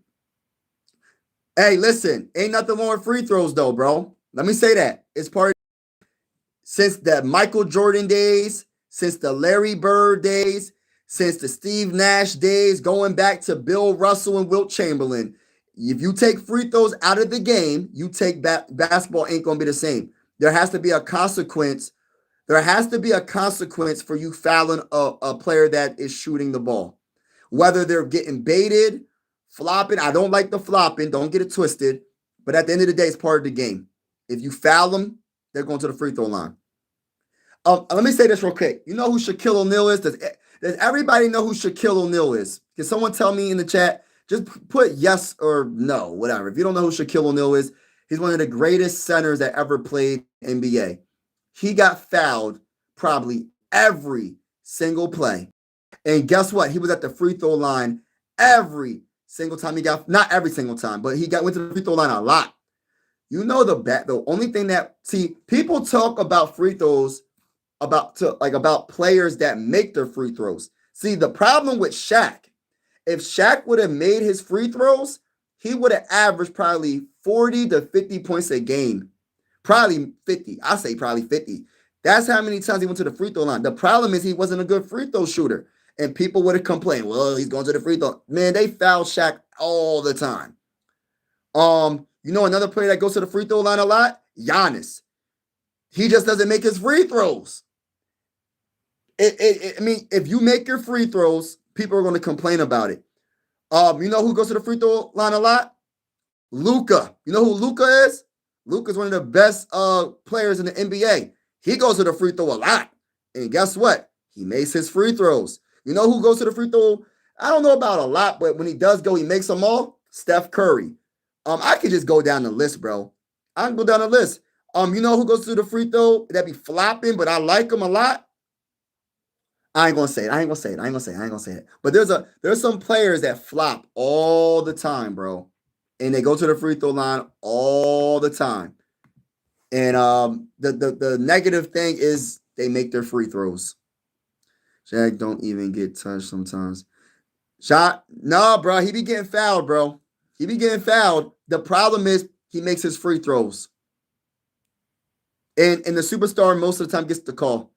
Hey, listen, ain't nothing wrong with free throws, though, bro. Let me say that. It's part of since the Michael Jordan days, since the Larry Bird days, since the Steve Nash days, going back to Bill Russell and Wilt Chamberlain. If you take free throws out of the game, you take basketball ain't going to be the same. There has to be a consequence. There has to be a consequence for you fouling a player that is shooting the ball. Whether they're getting baited, flopping. I don't like the flopping. Don't get it twisted. But at the end of the day, it's part of the game. If you foul them, they're going to the free throw line. Let me say this real quick. You know who Shaquille O'Neal is? Does everybody know who Shaquille O'Neal is? Can someone tell me in the chat? Just put yes or no, whatever. If you don't know who Shaquille O'Neal is, he's one of the greatest centers that ever played NBA. He got fouled probably every single play. And guess what? He was at the free throw line every single time he got, not every single time, but he went to the free throw line a lot. You know the only thing that, see, people talk about free throws about players that make their free throws. See, the problem with Shaq, if Shaq would have made his free throws, he would have averaged probably 40 to 50 points a game. Probably 50. I say probably 50. That's how many times he went to the free throw line. The problem is he wasn't a good free throw shooter. And people would have complained, well, he's going to the free throw. Man, they foul Shaq all the time. You know another player that goes to the free throw line a lot? Giannis. He just doesn't make his free throws. I mean, if you make your free throws, people are going to complain about it. You know who goes to the free throw line a lot? Luka. You know who Luka is? Luka's one of the best players in the NBA. He goes to the free throw a lot. And guess what? He makes his free throws. You know who goes to the free throw? I don't know about a lot, but when he does go, he makes them all. Steph Curry. I could just go down the list, bro. I can go down the list. You know who goes to the free throw that be flopping, but I like him a lot? I ain't gonna say it. But there's some players that flop all the time, bro. And they go to the free throw line all the time. And the negative thing is they make their free throws. Shaq don't even get touched sometimes. Shot. No, bro. He be getting fouled, bro. He be getting fouled. The problem is he makes his free throws. And the superstar most of the time gets the call.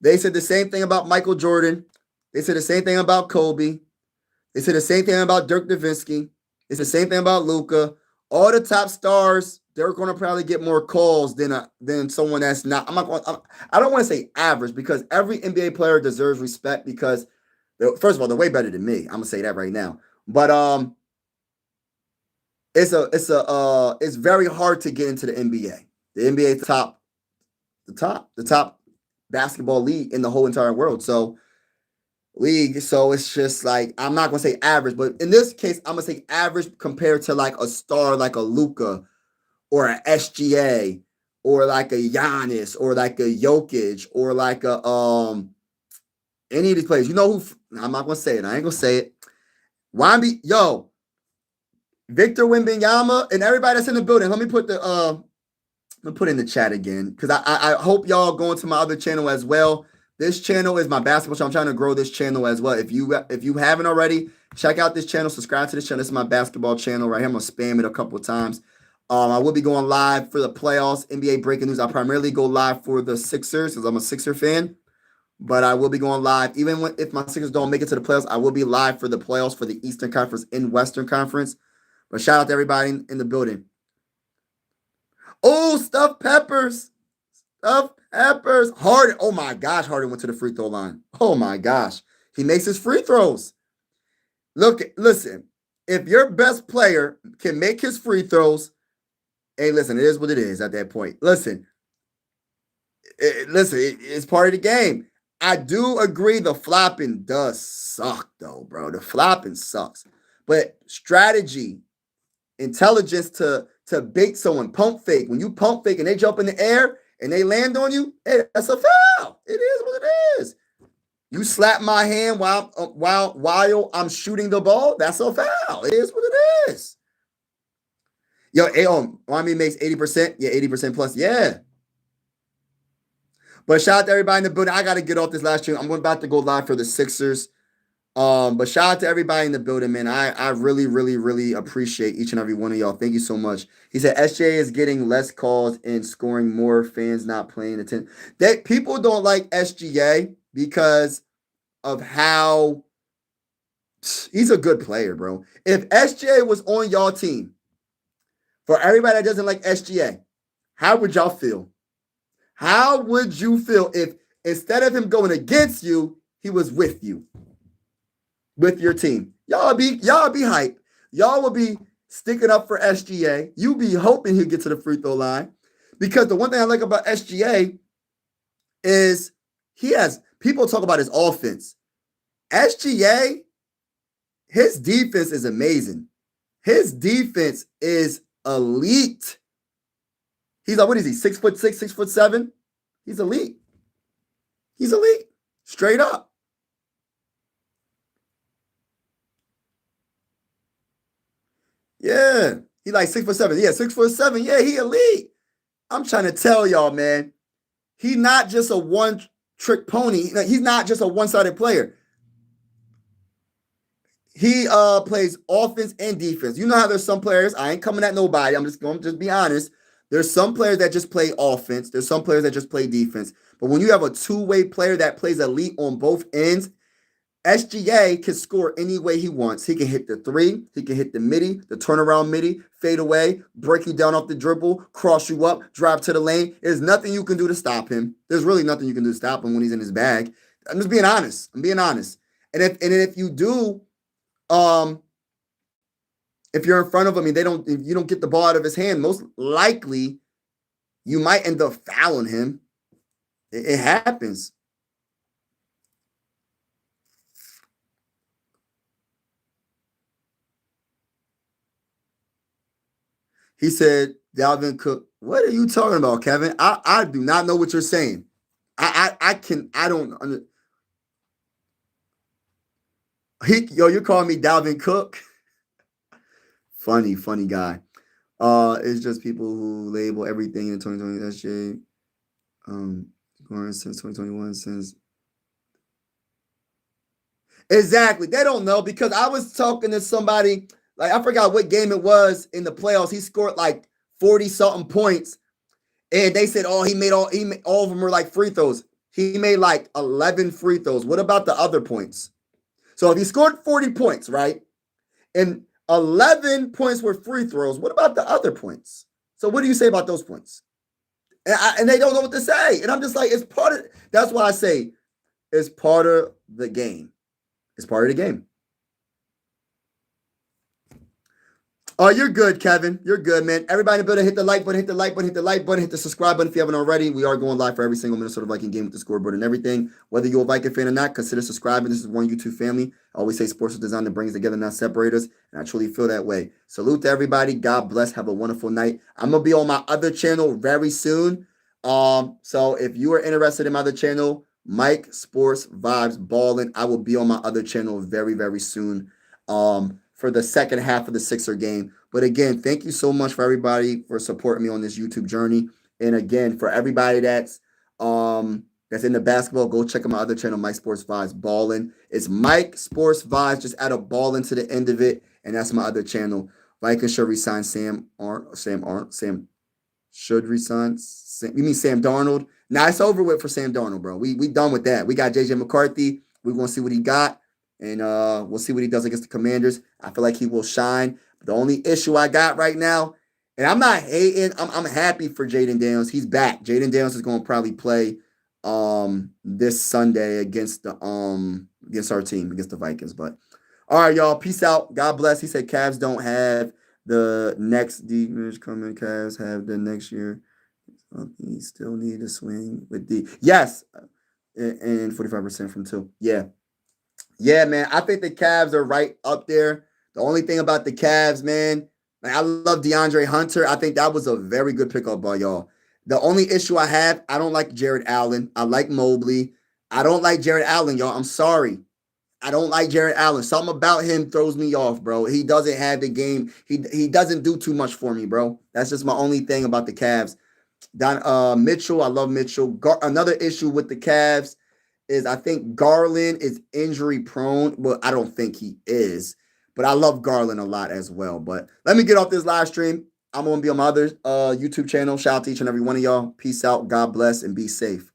They said the same thing about Michael Jordan. They said the same thing about Kobe. They said the same thing about Dirk Nowitzki. It's the same thing about Luka. All the top stars, they're going to probably get more calls than someone that's not. I don't want to say average because every NBA player deserves respect because first of all, they're way better than me. I'm gonna say that right now. But it's very hard to get into the NBA. The NBA the top basketball league in the whole entire world. So it's just like I'm not gonna say average, but in this case, I'm gonna say average compared to like a star like a Luka or an SGA or like a Giannis or like a Jokic or like a any of these players. You know who? I'm not gonna say it. I ain't gonna say it. Victor Wembanyama and everybody that's in the building. Let me put in the chat again because I hope y'all go into my other channel as well. This channel is my basketball channel. I'm trying to grow this channel as well. If you haven't already, check out this channel. Subscribe to this channel. This is my basketball channel right here. I'm gonna spam it a couple of times. I will be going live for the playoffs, NBA breaking news. I primarily go live for the Sixers because I'm a Sixer fan. But I will be going live. Even if my Sixers don't make it to the playoffs, I will be live for the playoffs for the Eastern Conference and Western Conference. But shout out to everybody in the building. Oh, stuffed peppers. Stuffed peppers. Harden. Oh, my gosh. Harden went to the free throw line. Oh, my gosh. He makes his free throws. Listen. If your best player can make his free throws, hey, listen, it is what it is at that point. Listen, it's part of the game. I do agree the flopping does suck, though, bro. The flopping sucks. But strategy, intelligence to bait someone, pump fake. When you pump fake and they jump in the air and they land on you, hey, that's a foul. It is what it is. You slap my hand while I'm shooting the ball, that's a foul. It is what it is. Yo, Miami makes 80%. Yeah, 80% plus. Yeah. But shout out to everybody in the building. I got to get off this last stream. I'm about to go live for the Sixers. But shout out to everybody in the building, man. I really, really, really appreciate each and every one of y'all. Thank you so much. He said SJ is getting less calls and scoring more, fans not playing attention. That people don't like SGA because of how he's a good player, bro. If SGA was on y'all team, for everybody that doesn't like SGA, how would y'all feel? How would you feel if instead of him going against you, he was with you? With your team. Y'all be hype. Y'all will be sticking up for SGA. You be hoping he'll get to the free throw line. Because the one thing I like about SGA is people talk about his offense. SGA, his defense is amazing. His defense is elite. He's like, what is he? 6'6", 6'7"? He's elite. He's elite. Straight up. Yeah. He like 6'7". Yeah, 6'7". Yeah, he elite. I'm trying to tell y'all, man. He's not just a one-trick pony. He's not just a one-sided player. He plays offense and defense. You know how there's some players, I ain't coming at nobody. I'm just going to be honest. There's some players that just play offense. There's some players that just play defense. But when you have a two-way player that plays elite on both ends, SGA can score any way he wants. He can hit the three. He can hit the midi, the turnaround midi, fade away, break you down off the dribble, cross you up, drive to the lane. There's nothing you can do to stop him. There's really nothing you can do to stop him when he's in his bag. I'm just being honest. I'm being honest. And if you do, if you're in front of him and if you don't get the ball out of his hand, most likely you might end up fouling him. It happens. He said, Dalvin Cook. What are you talking about, Kevin? I do not know what you're saying. I don't. You're calling me Dalvin Cook? Funny guy. It's just people who label everything in 2020 SJ. Going since 2021 since. Exactly. They don't know because I was talking to somebody, like I forgot what game it was in the playoffs. He scored like 40 something points. And they said, oh, all of them were like free throws. He made like 11 free throws. What about the other points? So if he scored 40 points, right? And 11 points were free throws, what about the other points? So what do you say about those points? And they don't know what to say. And I'm just like, it's part of, that's why I say it's part of the game. It's part of the game. Oh, you're good, Kevin. You're good, man. Everybody better hit the like button, hit the like button, hit the like button, hit the subscribe button if you haven't already. We are going live for every single Minnesota Viking game with the scoreboard and everything. Whether you're a Viking fan or not, consider subscribing. This is one YouTube family. I always say sports is design that brings together, not separate us. And I truly feel that way. Salute to everybody. God bless. Have a wonderful night. I'm going to be on my other channel very soon. So if you are interested in my other channel, Mike Sports Vibes Ballin', I will be on my other channel very, very soon. For the second half of the Sixer game. But again, thank you so much for everybody for supporting me on this YouTube journey. And again, for everybody that's in the basketball, go check out my other channel, Mike Sports Vibes Ballin'. It's Mike Sports Vibes, just add a ballin' to the end of it, and that's my other channel. Vikings should resign Sam should resign. You mean Sam Darnold? Nah, it's over with for Sam Darnold, bro. We done with that. We got JJ McCarthy. We're gonna see what he got. And we'll see what he does against the Commanders. I feel like he will shine. But the only issue I got right now, and I'm not hating, I'm happy for Jayden Daniels. He's back. Jayden Daniels is going to probably play this Sunday against our team, against the Vikings. But all right, y'all. Peace out. God bless. He said Cavs don't have the next defense coming. Cavs have the next year. He still need to swing with D. Yes. And 45% from 2. Yeah. Yeah, man. I think the Cavs are right up there. The only thing about the Cavs, man, like I love DeAndre Hunter. I think that was a very good pickup by y'all. The only issue I have, I don't like Jared Allen. I like Mobley. I don't like Jared Allen, y'all. I'm sorry. I don't like Jared Allen. Something about him throws me off, bro. He doesn't have the game. He doesn't do too much for me, bro. That's just my only thing about the Cavs. Mitchell, I love Mitchell. Another issue with the Cavs is I think Garland is injury prone. Well, I don't think he is, but I love Garland a lot as well. But let me get off this live stream. I'm going to be on my other YouTube channel. Shout out to each and every one of y'all. Peace out. God bless and be safe.